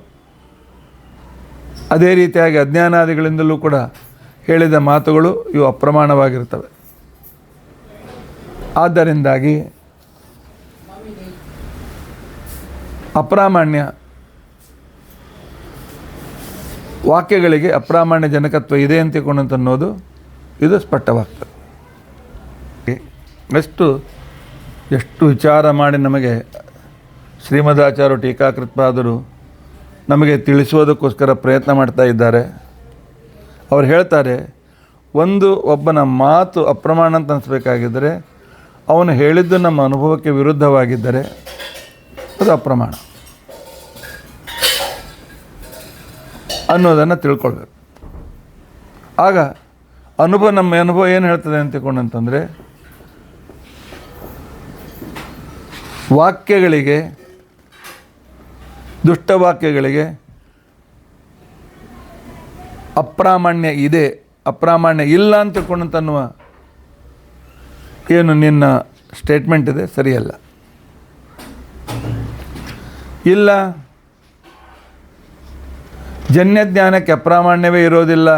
ಅದೇ ರೀತಿಯಾಗಿ ಅಜ್ಞಾನಾದಿಗಳಿಂದಲೂ ಕೂಡ ಹೇಳಿದ ಮಾತುಗಳು ಇವು ಅಪ್ರಮಾಣವಾಗಿರ್ತವೆ. ಆದ್ದರಿಂದಾಗಿ ಅಪ್ರಾಮಾಣ್ಯ ವಾಕ್ಯಗಳಿಗೆ ಅಪ್ರಾಮಾಣ್ಯ ಜನಕತ್ವ ಇದೆ ಅಂತನ್ನೋದು ಇದು ಸ್ಪಷ್ಟವಾಗ್ತದೆ. ಎಷ್ಟು ವಿಚಾರ ಮಾಡಿ ನಮಗೆ ಶ್ರೀಮದಾಚಾರ್ಯರು ಟೀಕಾಕೃತ್ಪಾದರು ನಮಗೆ ತಿಳಿಸುವುದಕ್ಕೋಸ್ಕರ ಪ್ರಯತ್ನ ಮಾಡ್ತಾ ಇದ್ದಾರೆ. ಅವ್ರು ಹೇಳ್ತಾರೆ, ಒಬ್ಬನ ಮಾತು ಅಪ್ರಮಾಣ ಅಂತ ಅನಿಸ್ಬೇಕಾಗಿದ್ದರೆ ಅವನು ಹೇಳಿದ್ದು ನಮ್ಮ ಅನುಭವಕ್ಕೆ ವಿರುದ್ಧವಾಗಿದ್ದರೆ ಅದು ಅಪ್ರಮಾಣ ಅನ್ನೋದನ್ನು ತಿಳ್ಕೊಳ್ಬೇಕು. ಆಗ ನಮ್ಮ ಅನುಭವ ಏನು ಹೇಳ್ತದೆ ಅಂತಂದರೆ, ವಾಕ್ಯಗಳಿಗೆ, ದುಷ್ಟವಾಕ್ಯಗಳಿಗೆ ಅಪ್ರಾಮಾಣ್ಯ ಇದೆ, ಅಪ್ರಾಮಾಣ್ಯ ಇಲ್ಲ ಅಂತನ್ನುವ ಏನು ನಿನ್ನ ಸ್ಟೇಟ್ಮೆಂಟ್ ಇದೆ ಸರಿಯಲ್ಲ. ಇಲ್ಲ, ಜನ್ಯಜ್ಞಾನಕ್ಕೆ ಅಪ್ರಾಮಾಣ್ಯವೇ ಇರೋದಿಲ್ಲ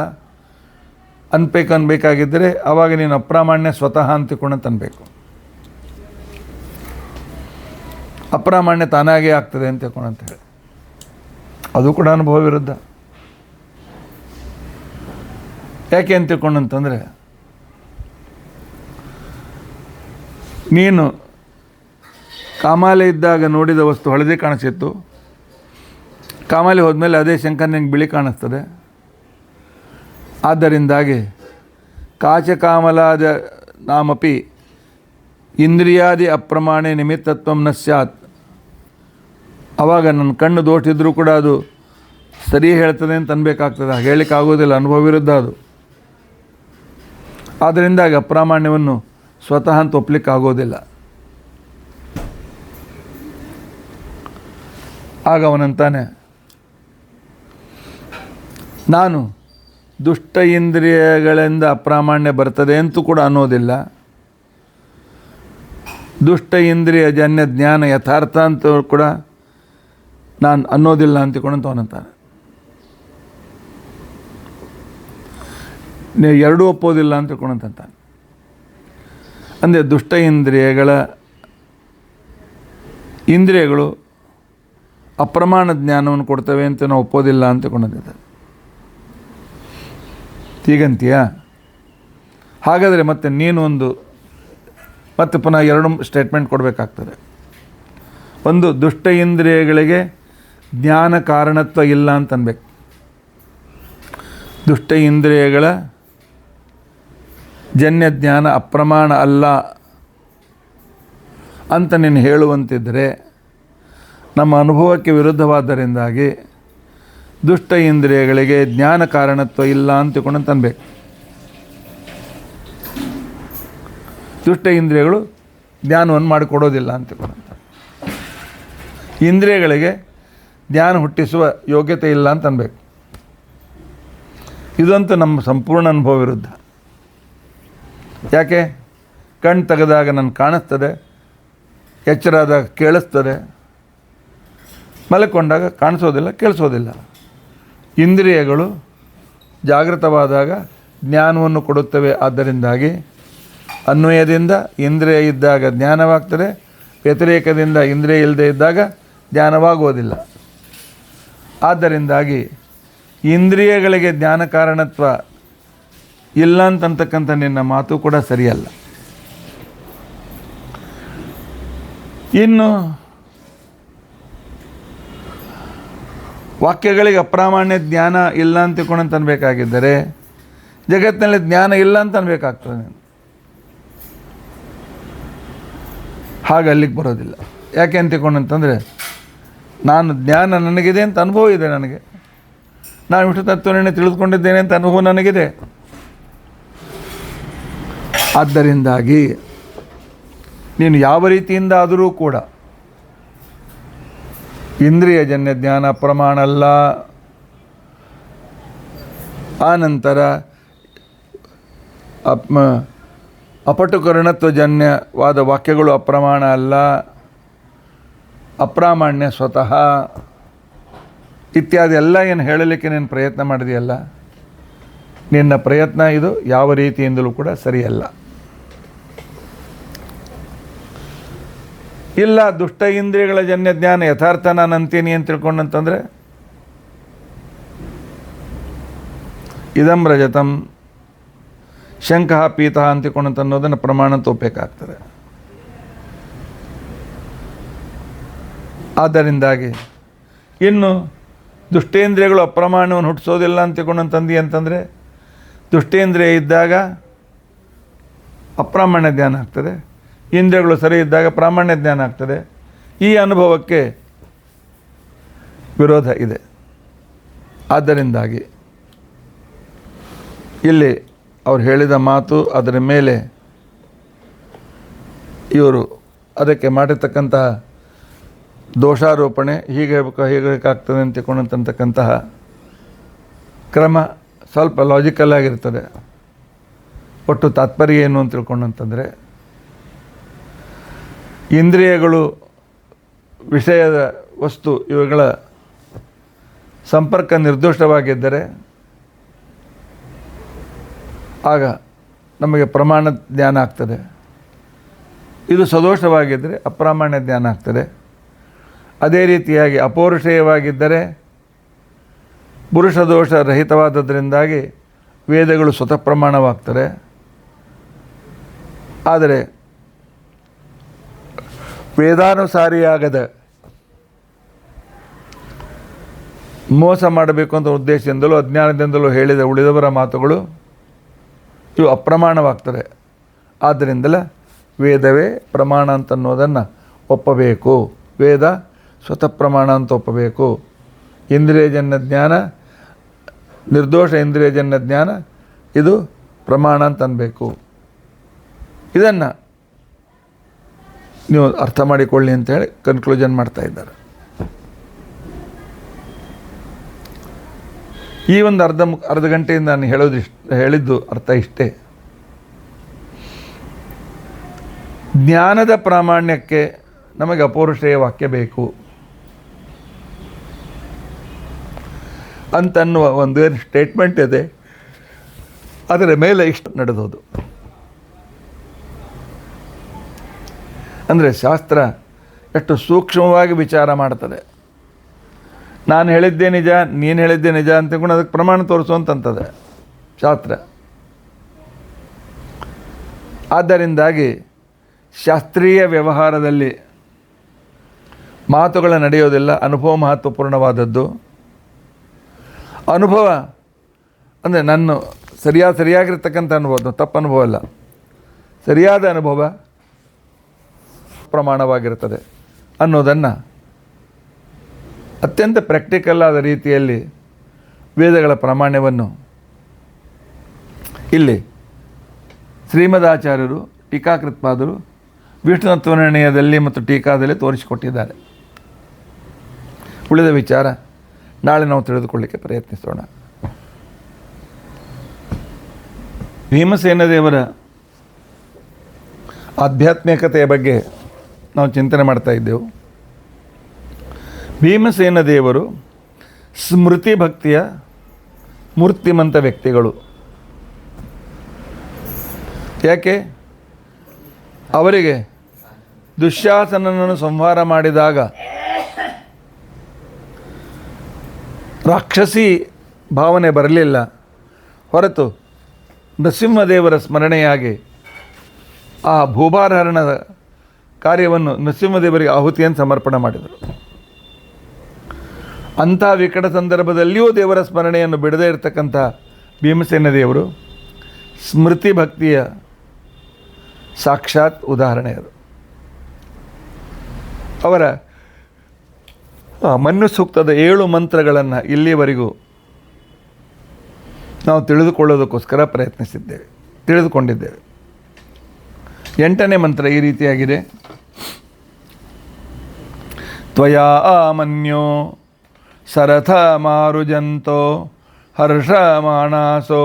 ಅನ್ಬೇಕಾಗಿದ್ದರೆ ಆವಾಗ ನೀನು ಅಪ್ರಾಮಾಣ್ಯ ಸ್ವತಃ ಅಂತನ್ಬೇಕು. ಅಪ್ರಾಮಾಣ್ಯ ತಾನಾಗೇ ಆಗ್ತದೆ ಅಂತ ಹೇಳಿ ಅದು ಕೂಡ ಅನುಭವ ವಿರುದ್ಧ. ಯಾಕೆ ಅಂತಂದರೆ, ನೀನು ಕಾಮಾಲೆ ಇದ್ದಾಗ ನೋಡಿದ ವಸ್ತು ಹಳದಿ ಕಾಣಿಸಿತ್ತು, ಕಾಮಾಲೆ ಹೋದ್ಮೇಲೆ ಅದೇ ಶಂಕ ನಿನಗೆ ಬಿಳಿ ಕಾಣಿಸ್ತದೆ. ಆದ್ದರಿಂದಾಗಿ ಕಾಚಕಾಮಲಾದ ನಾಮಪಿ ಇಂದ್ರಿಯಾದಿ ಅಪ್ರಮಾಣೆ ನಿಮಿತ್ತತ್ವ ನ ಸ್ಯಾತ್. ಆವಾಗ ನನ್ನ ಕಣ್ಣು ದೋಷಿದ್ರೂ ಕೂಡ ಅದು ಸರಿ ಹೇಳ್ತದೆ ಅಂತ ಅನ್ಬೇಕಾಗ್ತದೆ. ಹೇಳಲಿಕ್ಕಾಗೋದಿಲ್ಲ, ಅನುಭವ ವಿರುದ್ಧ ಅದು. ಆದ್ದರಿಂದಾಗಿ ಅಪ್ರಾಮಾಣ್ಯವನ್ನು ಸ್ವತಃ ಅಂತ ಒಪ್ಪಲಿಕ್ಕಾಗೋದಿಲ್ಲ. ಆಗ ಅವನಂತಾನೆ, ನಾನು ದುಷ್ಟ ಇಂದ್ರಿಯಗಳಿಂದ ಅಪ್ರಾಮಾಣ್ಯ ಬರ್ತದೆ ಅಂತೂ ಕೂಡ ಅನ್ನೋದಿಲ್ಲ, ದುಷ್ಟ ಇಂದ್ರಿಯ ಜನ್ಯ ಜ್ಞಾನ ಯಥಾರ್ಥ ಅಂತ ಕೂಡ ನಾನು ಅನ್ನೋದಿಲ್ಲ ಅವನಂತಾನೆ. ನೀವು ಎರಡೂ ಒಪ್ಪೋದಿಲ್ಲ ಅಂತಂತಾನೆ. ಅಂದರೆ ದುಷ್ಟ ಇಂದ್ರಿಯಗಳು ಅಪ್ರಮಾಣ ಜ್ಞಾನವನ್ನು ಕೊಡ್ತವೆ ಅಂತ ನಾವು ಒಪ್ಪೋದಿಲ್ಲ ಅಂತಕೊಂಡಿದ್ದಾರೆ. ಹೀಗಂತೀಯ? ಹಾಗಾದರೆ ಮತ್ತೆ ನೀನು ಮತ್ತೆ ಪುನಃ ಎರಡು ಸ್ಟೇಟ್ಮೆಂಟ್ ಕೊಡಬೇಕಾಗ್ತದೆ. ಒಂದು, ದುಷ್ಟ ಇಂದ್ರಿಯಗಳಿಗೆ ಜ್ಞಾನ ಕಾರಣತ್ವ ಇಲ್ಲ ಅಂತನ್ಬೇಕು. ದುಷ್ಟ ಇಂದ್ರಿಯಗಳ ಜನ್ಯ ಜ್ಞಾನ ಅಪ್ರಮಾಣ ಅಲ್ಲ ಅಂತ ನೀನು ಹೇಳುವಂತಿದ್ದರೆ ನಮ್ಮ ಅನುಭವಕ್ಕೆ ವಿರುದ್ಧವಾದ್ದರಿಂದಾಗಿ ದುಷ್ಟ ಇಂದ್ರಿಯಗಳಿಗೆ ಜ್ಞಾನ ಕಾರಣತ್ವ ಇಲ್ಲ ಅಂತ ತಿಳ್ಕೊಂಡು ಅನ್ಬೇಕು. ದುಷ್ಟ ಇಂದ್ರಿಯಗಳು ಜ್ಞಾನವನ್ನು ಮಾಡಿಕೊಡೋದಿಲ್ಲ ಅಂತ ತಿಳ್ಕೊಂಡಂತ. ಇಂದ್ರಿಯಗಳಿಗೆ ಜ್ಞಾನ ಹುಟ್ಟಿಸುವ ಯೋಗ್ಯತೆ ಇಲ್ಲ ಅಂತ ಅನ್ಬೇಕು. ಇದಂತೂ ನಮ್ಮ ಸಂಪೂರ್ಣ ಅನುಭವ ವಿರುದ್ಧ. ಯಾಕೆ? ಕಣ್ಣು ತೆಗೆದಾಗ ನನಗೆ ಕಾಣಿಸ್ತದೆ, ಎಚ್ಚರಾದಾಗ ಕೇಳಿಸ್ತದೆ, ಮಲ್ಕೊಂಡಾಗ ಕಾಣಿಸೋದಿಲ್ಲ, ಕೇಳಿಸೋದಿಲ್ಲ. ಇಂದ್ರಿಯಗಳು ಜಾಗೃತವಾದಾಗ ಜ್ಞಾನವನ್ನು ಕೊಡುತ್ತವೆ. ಆದ್ದರಿಂದಾಗಿ ಅನ್ವಯದಿಂದ ಇಂದ್ರಿಯ ಇದ್ದಾಗ ಜ್ಞಾನವಾಗ್ತದೆ, ವ್ಯತಿರೇಕದಿಂದ ಇಂದ್ರಿಯ ಇಲ್ಲದೆ ಇದ್ದಾಗ ಜ್ಞಾನವಾಗುವುದಿಲ್ಲ. ಆದ್ದರಿಂದಾಗಿ ಇಂದ್ರಿಯಗಳಿಗೆ ಜ್ಞಾನ ಕಾರಣತ್ವ ಇಲ್ಲ ಅಂತಕ್ಕಂಥ ನಿನ್ನ ಮಾತು ಕೂಡ ಸರಿಯಲ್ಲ. ಇನ್ನು ವಾಕ್ಯಗಳಿಗೆ ಅಪ್ರಾಮಾಣ್ಯ ಜ್ಞಾನ ಇಲ್ಲ ಅಂತ ತಿಳ್ಕೊಂಡು ಅನ್ಬೇಕಾಗಿದ್ದರೆ ಜಗತ್ತಿನಲ್ಲಿ ಜ್ಞಾನ ಇಲ್ಲ ಅಂತ ಅನ್ಬೇಕಾಗ್ತದೆ. ಹಾಗೆ ಅಲ್ಲಿಗೆ ಬರೋದಿಲ್ಲ. ಯಾಕೆ ಅಂತ ತಿಳ್ಕೊಂಡಂತಂದರೆ ನಾನು ಜ್ಞಾನ ನನಗಿದೆ ಅಂತ ಅನುಭವ ಇದೆ. ನನಗೆ ನಾನು ವಿಷ್ಣು ತತ್ವವನ್ನು ತಿಳಿದುಕೊಂಡಿದ್ದೇನೆ ಅಂತ ಅನುಭವ ನನಗಿದೆ. ಆದ್ದರಿಂದಾಗಿ ನೀನು ಯಾವ ರೀತಿಯಿಂದ ಆದರೂ ಕೂಡ ಇಂದ್ರಿಯಜನ್ಯ ಜ್ಞಾನ ಪ್ರಮಾಣ ಅಲ್ಲ. ಆನಂತರ ಅಪಟುಕರಣತ್ವಜನ್ಯವಾದ ವಾಕ್ಯಗಳು ಅಪ್ರಮಾಣ ಅಲ್ಲ, ಅಪ್ರಾಮಾಣ್ಯ ಸ್ವತಃ ಇತ್ಯಾದಿ ಎಲ್ಲ ಏನು ಹೇಳಲಿಕ್ಕೆ ನೀನು ಪ್ರಯತ್ನ ಮಾಡಿದೆಯಲ್ಲ, ನಿನ್ನ ಪ್ರಯತ್ನ ಇದು ಯಾವ ರೀತಿಯಿಂದಲೂ ಕೂಡ ಸರಿಯಲ್ಲ. ಇಲ್ಲ ದುಷ್ಟ ಇಂದ್ರಿಯಗಳ ಜನ್ಯ ಜ್ಞಾನ ಯಥಾರ್ಥ ನಾನು ಅಂತೀನಿ ಅಂತ ತಿಳ್ಕೊಂಡಂತಂದರೆ ಇದಂ ರಜತಂ ಶಂಖಃ ಪೀತಃ ಅಂತ ತಿಳ್ಕೊಂಡಂತ ಅನ್ನೋದನ್ನು ಪ್ರಮಾಣ ತೋಪಬೇಕಾಗ್ತದೆ. ಆದ್ದರಿಂದಾಗಿ ಇನ್ನು ದುಷ್ಟೇಂದ್ರಿಯಗಳು ಅಪ್ರಮಾಣವನ್ನು ಹುಟ್ಟಿಸೋದಿಲ್ಲ ಅಂತ ತಿಳ್ಕೊಂಡಂತಂದು ಅಂತಂದರೆ ದುಷ್ಟೇಂದ್ರಿಯ ಇದ್ದಾಗ ಅಪ್ರಾಮಾಣ್ಯ ಜ್ಞಾನ ಆಗ್ತದೆ, ಇಂದ್ರಿಯಗಳು ಸರಿ ಇದ್ದಾಗ ಪ್ರಾಮಾಣ್ಯ ಜ್ಞಾನ ಆಗ್ತದೆ. ಈ ಅನುಭವಕ್ಕೆ ವಿರೋಧ ಇದೆ. ಆದ್ದರಿಂದಾಗಿ ಇಲ್ಲಿ ಅವ್ರು ಹೇಳಿದ ಮಾತು, ಅದರ ಮೇಲೆ ಇವರು ಅದಕ್ಕೆ ಮಾಡಿರ್ತಕ್ಕಂತಹ ದೋಷಾರೋಪಣೆ ಹೀಗೆ ಹೇಗಾಗ್ತದೆ ಅಂತ ತಿಳ್ಕೊಂಡಂತಕ್ಕಂತಹ ಕ್ರಮ ಸ್ವಲ್ಪ ಲಾಜಿಕಲ್ ಆಗಿರ್ತದೆ. ಒಟ್ಟು ತಾತ್ಪರ್ಯ ಏನು ಅಂತ ತಿಳ್ಕೊಂಡಂತಂದರೆ ಇಂದ್ರಿಯಗಳು ವಿಷಯದ ವಸ್ತು ಇವುಗಳ ಸಂಪರ್ಕ ನಿರ್ದೋಷವಾಗಿದ್ದರೆ ಆಗ ನಮಗೆ ಪ್ರಮಾಣ ಜ್ಞಾನ ಆಗ್ತದೆ. ಇದು ಸದೋಷವಾಗಿದ್ದರೆ ಅಪ್ರಾಮಾಣ್ಯ ಜ್ಞಾನ ಆಗ್ತದೆ. ಅದೇ ರೀತಿಯಾಗಿ ಅಪೌರುಷೇಯವಾಗಿದ್ದರೆ ಪುರುಷ ದೋಷ ರಹಿತವಾದದ್ರಿಂದಾಗಿ ವೇದಗಳು ಸ್ವತಃ ಪ್ರಮಾಣವಾಗ್ತದೆ. ಆದರೆ ವೇದಾನುಸಾರಿಯಾಗದ ಮೋಸ ಮಾಡಬೇಕು ಅಂತ ಉದ್ದೇಶದಿಂದಲೂ ಅಜ್ಞಾನದಿಂದಲೂ ಹೇಳಿದ ಉಳಿದವರ ಮಾತುಗಳು ಇವು ಅಪ್ರಮಾಣವಾಗ್ತದೆ. ಆದ್ದರಿಂದಲೇ ವೇದವೇ ಪ್ರಮಾಣ ಅಂತನ್ನೋದನ್ನು ಒಪ್ಪಬೇಕು. ವೇದ ಸ್ವತಃ ಪ್ರಮಾಣ ಅಂತ ಒಪ್ಪಬೇಕು. ಇಂದ್ರಿಯಜನ್ಯ ಜ್ಞಾನ, ನಿರ್ದೋಷ ಇಂದ್ರಿಯಜನ್ಯ ಜ್ಞಾನ ಇದು ಪ್ರಮಾಣ ಅಂತ ಅನ್ಬೇಕು. ಇದನ್ನು ನೀವು ಅರ್ಥ ಮಾಡಿಕೊಳ್ಳಿ ಅಂತೇಳಿ ಕನ್ಕ್ಲೂಷನ್ ಮಾಡ್ತಾ ಇದ್ದಾರೆ. ಈ ಒಂದು ಅರ್ಧ ಗಂಟೆಯಿಂದ ನಾನು ಹೇಳಿದ್ದು ಅರ್ಥ ಇಷ್ಟೇ. ಜ್ಞಾನದ ಪ್ರಾಮಾಣ್ಯಕ್ಕೆ ನಮಗೆ ಅಪೌರುಷೇಯ ವಾಕ್ಯ ಬೇಕು ಅಂತನ್ನುವ ಒಂದೇನು ಸ್ಟೇಟ್ಮೆಂಟ್ ಇದೆ, ಅದರ ಮೇಲೆ ಇಷ್ಟು ನಡೆದೋದು. ಅಂದರೆ ಶಾಸ್ತ್ರ ಎಷ್ಟು ಸೂಕ್ಷ್ಮವಾಗಿ ವಿಚಾರ ಮಾಡ್ತದೆ. ನಾನು ಹೇಳಿದ್ದೇ ನಿಜ, ನೀನು ಹೇಳಿದ್ದೇ ನಿಜ ಅಂತ ತಿಳ್ಕೊಂಡು ಅದಕ್ಕೆ ಪ್ರಮಾಣ ತೋರಿಸುವಂತಂತದೆ ಶಾಸ್ತ್ರ. ಆದ್ದರಿಂದಾಗಿ ಶಾಸ್ತ್ರೀಯ ವ್ಯವಹಾರದಲ್ಲಿ ಮಾತುಗಳ ನಡೆಯೋದಿಲ್ಲ. ಅನುಭವ ಮಹತ್ವಪೂರ್ಣವಾದದ್ದು. ಅನುಭವ ಅಂದರೆ ನನ್ನ ಸರಿಯಾಗಿರ್ತಕ್ಕಂಥ ಅನುಭವ, ತಪ್ಪು ಅನುಭವ ಅಲ್ಲ, ಸರಿಯಾದ ಅನುಭವ ಪ್ರಮಾಣವಾಗಿರ್ತದೆ ಅನ್ನೋದನ್ನು ಅತ್ಯಂತ ಪ್ರಾಕ್ಟಿಕಲ್ ಆದ ರೀತಿಯಲ್ಲಿ ವೇದಗಳ ಪ್ರಾಮಾಣ್ಯವನ್ನು ಇಲ್ಲಿ ಶ್ರೀಮದಾಚಾರ್ಯರು ಟೀಕಾಕೃತ್ಪಾದರು ವಿಷ್ಣುತತ್ವನಿರ್ಣಯದಲ್ಲಿ ಮತ್ತು ಟೀಕಾದಲ್ಲಿ ತೋರಿಸಿಕೊಟ್ಟಿದ್ದಾರೆ. ಉಳಿದ ವಿಚಾರ ನಾಳೆ ನಾವು ತಿಳಿದುಕೊಳ್ಳಿಕ್ಕೆ ಪ್ರಯತ್ನಿಸೋಣ. ಭೀಮಸೇನ ದೇವರ ಆಧ್ಯಾತ್ಮಿಕತೆಯ ಬಗ್ಗೆ ನಾವು ಚಿಂತನೆ ಮಾಡ್ತಾ ಇದ್ದೆವು. ಭೀಮಸೇನ ದೇವರು ಸ್ಮೃತಿ ಭಕ್ತಿಯ ಮೂರ್ತಿಮಂತ ವ್ಯಕ್ತಿಗಳು. ಯಾಕೆ? ಅವರಿಗೆ ದುಶ್ಯಾಸನನನ್ನು ಸಂಹಾರ ಮಾಡಿದಾಗ ರಾಕ್ಷಸಿ ಭಾವನೆ ಬರಲಿಲ್ಲ ಹೊರತು ನರಸಿಂಹದೇವರ ಸ್ಮರಣೆಯಾಗಿ ಆ ಭೂಭಾರಹರಣದ ಕಾರ್ಯವನ್ನು ನರಸಿಂಹದೇವರಿಗೆ ಆಹುತಿಯನ್ನು ಸಮರ್ಪಣೆ ಮಾಡಿದರು. ಅಂಥ ವಿಕಟ ಸಂದರ್ಭದಲ್ಲಿಯೂ ದೇವರ ಸ್ಮರಣೆಯನ್ನು ಬಿಡದೇ ಇರತಕ್ಕಂಥ ಭೀಮಸೇನ ದೇವರು ಸ್ಮೃತಿ ಭಕ್ತಿಯ ಸಾಕ್ಷಾತ್ ಉದಾಹರಣೆಯರು. ಅವರ ಮನ್ಯು ಸೂಕ್ತದ 7 ಮಂತ್ರಗಳನ್ನು ಇಲ್ಲಿಯವರೆಗೂ ನಾವು ತಿಳಿದುಕೊಳ್ಳೋದಕ್ಕೋಸ್ಕರ ತಿಳಿದುಕೊಂಡಿದ್ದೇವೆ. 8ನೇ ಮಂತ್ರ ಈ ರೀತಿಯಾಗಿದೆ. ತ್ವಯಾ ಮನ್ಯೋ ಸರಥ ಮಾರುಜಂತೋ ಹರ್ಷಮಾಣಾಸೋ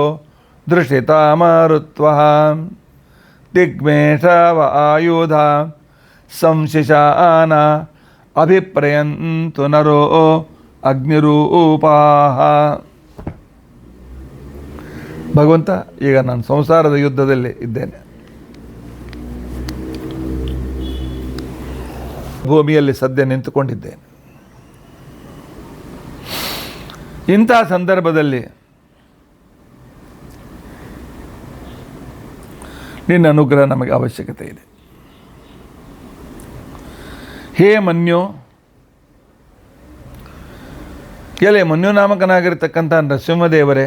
ದೃಷ್ಟಿತಾ ಮಾರುತ್ವಃ ದಿಗ್ಮೇಷವ ಆಯುಧ ಸಂಶಿಶಾನ ಅಭಿಪ್ರಯಂತು ನರೋ ಅಗ್ನಿರೂಪಾಃ. ಭಗವಂತ, ಈಗ ನಾನು ಸಂಸಾರದ ಯುದ್ಧದಲ್ಲಿ ಇದ್ದೇನೆ. ಭೂಮಿಯಲ್ಲಿ ಸದ್ಯ ನಿಂತುಕೊಂಡಿದ್ದೇನೆ. ಇಂಥ ಸಂದರ್ಭದಲ್ಲಿ ನಿನ್ನ ಅನುಗ್ರಹ ನಮಗೆ ಅವಶ್ಯಕತೆ ಇದೆ. ಹೇ ಮನ್ಯು, ಎಲೆ ಮನ್ಯು ನಾಮಕನಾಗಿರ್ತಕ್ಕಂಥ ನರಸಿಂಹದೇವರೇ,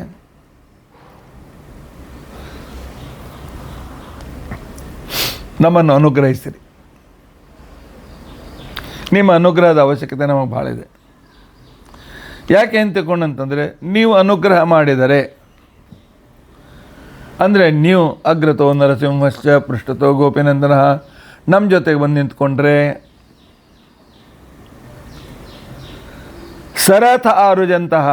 ನಮ್ಮನ್ನು ಅನುಗ್ರಹಿಸಿರಿ. ನಿಮ್ಮ ಅನುಗ್ರಹದ ಅವಶ್ಯಕತೆ ನಮಗೆ ಭಾಳ ಇದೆ. ಯಾಕೆ ಅಂತ ತಿಳ್ಕೊಂಡಂತಂದರೆ, ನೀವು ಅನುಗ್ರಹ ಮಾಡಿದರೆ ಅಂದರೆ ನೀವು ಅಗ್ರತೋ ನರಸಿಂಹಶ್ಚ ಪೃಷ್ಠತೋ ಗೋಪಿನಂದನ ನಮ್ಮ ಜೊತೆಗೆ ಬಂದು ನಿಂತ್ಕೊಂಡ್ರೆ, ಸರಥ ಆರುಜಂತಹ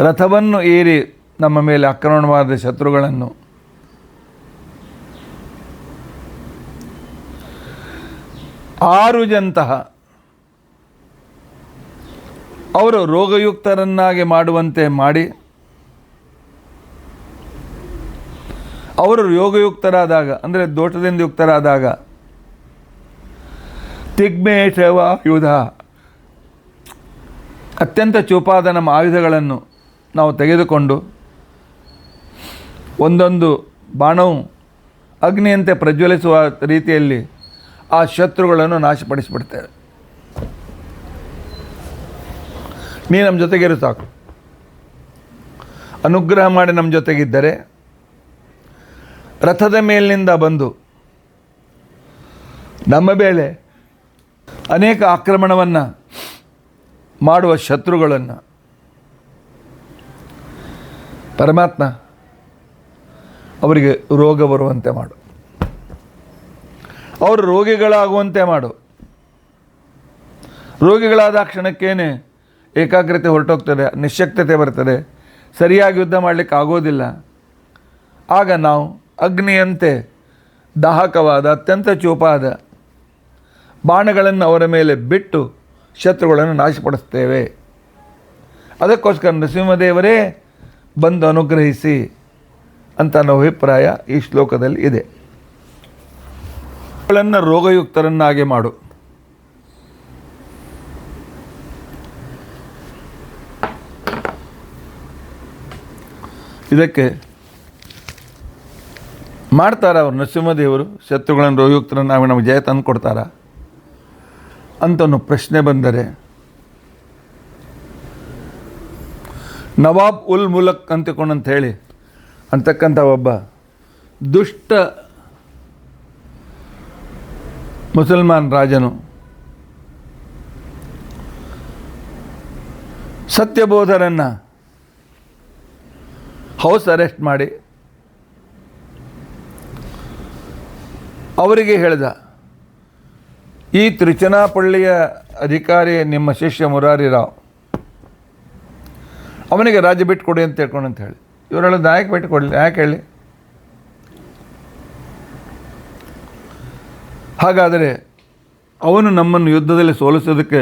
ರಥವನ್ನು ಏರಿ ನಮ್ಮ ಮೇಲೆ ಆಕ್ರಮಣ ಮಾಡಿದ ಶತ್ರುಗಳನ್ನು ಆರುಜಂತಹ ಅವರು ರೋಗಯುಕ್ತರನ್ನಾಗಿ ಮಾಡುವಂತೆ ಮಾಡಿ, ಅವರು ಯೋಗಯುಕ್ತರಾದಾಗ ಅಂದರೆ ದೋಷದಿಂದ ಯುಕ್ತರಾದಾಗ ದಿಗ್ಮೇಷವಾಯುಧ ಅತ್ಯಂತ ಚೂಪಾದ ನಮ್ಮ ಆಯುಧಗಳನ್ನು ನಾವು ತೆಗೆದುಕೊಂಡು ಒಂದೊಂದು ಬಾಣವು ಅಗ್ನಿಯಂತೆ ಪ್ರಜ್ವಲಿಸುವ ರೀತಿಯಲ್ಲಿ ಆ ಶತ್ರುಗಳನ್ನು ನಾಶಪಡಿಸಿಬಿಡ್ತೇವೆ. ನೀ ನಮ್ಮ ಜೊತೆಗಿರು ಸಾಕು. ಅನುಗ್ರಹ ಮಾಡಿ ನಮ್ಮ ಜೊತೆಗಿದ್ದರೆ ರಥದ ಮೇಲಿನಿಂದ ಬಂದು ನಮ್ಮ ಮೇಲೆ ಅನೇಕ ಆಕ್ರಮಣವನ್ನು ಮಾಡುವ ಶತ್ರುಗಳನ್ನು ಪರಮಾತ್ಮ ಅವರಿಗೆ ರೋಗ ಬರುವಂತೆ ಮಾಡು, ಅವರು ರೋಗಿಗಳಾಗುವಂತೆ ಮಾಡು. ರೋಗಿಗಳಾದ ಕ್ಷಣಕ್ಕೇನೆ ಏಕಾಗ್ರತೆ ಹೊರಟೋಗ್ತದೆ, ನಿಶ್ಶಕ್ತತೆ ಬರ್ತದೆ, ಸರಿಯಾಗಿ ಯುದ್ಧ ಮಾಡಲಿಕ್ಕೆ ಆಗೋದಿಲ್ಲ. ಆಗ ನಾವು ಅಗ್ನಿಯಂತೆ ದಾಹಕವಾದ ಅತ್ಯಂತ ಚೂಪಾದ ಬಾಣಗಳನ್ನು ಅವರ ಮೇಲೆ ಬಿಟ್ಟು ಶತ್ರುಗಳನ್ನು ನಾಶಪಡಿಸ್ತೇವೆ. ಅದಕ್ಕೋಸ್ಕರ ನರಸಿಂಹದೇವರೇ ಬಂದು ಅನುಗ್ರಹಿಸಿ ಅಂತ ಅನ್ನೋ ಅಭಿಪ್ರಾಯ ಈ ಶ್ಲೋಕದಲ್ಲಿ ಇದೆ. ಗಳನ್ನು ರೋಗಯುಕ್ತರನ್ನಾಗಿ ಮಾಡು. ಇದಕ್ಕೆ ಮಾಡ್ತಾರ ಅವರು ನರಸಿಂಹದೇವರು ಶತ್ರುಗಳನ್ನು ರೋಗಯುಕ್ತರನ್ನಾಗಿ ನಮಗೆ ಜಯ ತಂದು ಕೊಡ್ತಾರ ಅಂತ ಪ್ರಶ್ನೆ ಬಂದರೆ, ನವಾಬ್ ಉಲ್ ಮುಲಕ್ ಅಂತಕೊಂಡಂತ ಹೇಳಿ ಅಂತಕ್ಕಂಥ ಒಬ್ಬ ದುಷ್ಟ ಮುಸಲ್ಮಾನ್ ರಾಜನು ಸತ್ಯಬೋಧರನ್ನು ಹೌಸ್ ಅರೆಸ್ಟ್ ಮಾಡಿ ಅವರಿಗೆ ಹೇಳಿದ, ಈ ತಿರುಚನಾಪಳ್ಳಿಯ ಅಧಿಕಾರಿ ನಿಮ್ಮ ಶಿಷ್ಯ ಮುರಾರಿ ರಾವ್, ಅವನಿಗೆ ರಾಜ್ಯ ಬಿಟ್ಟು ಕೊಡಿ ಅಂತ ಹೇಳ್ಕೊಂಡು ಅಂತ ಹೇಳಿ. ಇವರು ಹೇಳೋದು ಯಾಕೆ ಬಿಟ್ಟು ಕೊಡಲಿ, ಯಾಕೆ ಹೇಳಿ? ಹಾಗಾದರೆ ಅವನು ನಮ್ಮನ್ನು ಯುದ್ಧದಲ್ಲಿ ಸೋಲಿಸೋದಕ್ಕೆ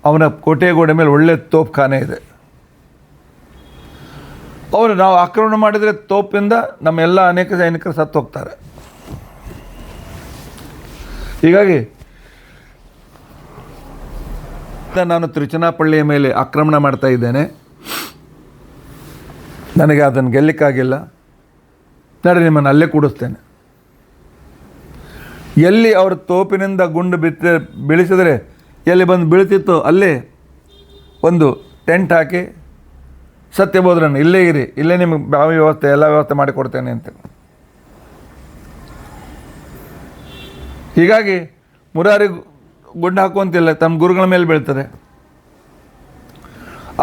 ಅವನ ಕೋಟೆ ಗೋಡೆ ಮೇಲೆ ಒಳ್ಳೆಯ ತೋಪ್ಖಾನೆ ಇದೆ. ಅವರು ನಾವು ಆಕ್ರಮಣ ಮಾಡಿದರೆ ತೋಪಿಂದ ನಮ್ಮೆಲ್ಲ ಅನೇಕ ಸೈನಿಕರು ಸತ್ತು ಹೋಗ್ತಾರೆ. ಹೀಗಾಗಿ ನಾನು ತಿರುಚನಾಪಳ್ಳಿಯ ಮೇಲೆ ಆಕ್ರಮಣ ಮಾಡ್ತಾ ಇದ್ದೇನೆ, ನನಗೆ ಅದನ್ನು ಗೆಲ್ಲಕ್ಕಾಗಿಲ್ಲ, ನಡೆ ನಿಮ್ಮನ್ನು ಅಲ್ಲೇ ಕೂಡಿಸ್ತೇನೆ. ಎಲ್ಲಿ ಅವ್ರ ತೋಪಿನಿಂದ ಗುಂಡು ಬೀಳಿಸಿದರೆ ಎಲ್ಲಿ ಬಂದು ಬೀಳ್ತಿತ್ತೋ ಅಲ್ಲೇ ಒಂದು ಟೆಂಟ್ ಹಾಕಿ ಸತ್ಯಬೋಧರನ್ನು ಇಲ್ಲೇ ಇರಿ, ಇಲ್ಲೇ ನಿಮಗೆ ಬಾವಿ ವ್ಯವಸ್ಥೆ ಎಲ್ಲ ವ್ಯವಸ್ಥೆ ಮಾಡಿಕೊಡ್ತೇನೆ ಅಂತ. ಹೀಗಾಗಿ ಮುರಾರಿ ಗುಂಡು ಹಾಕುವಂತಿಲ್ಲ, ತಮ್ಮ ಗುರುಗಳ ಮೇಲೆ ಬೀಳ್ತದೆ.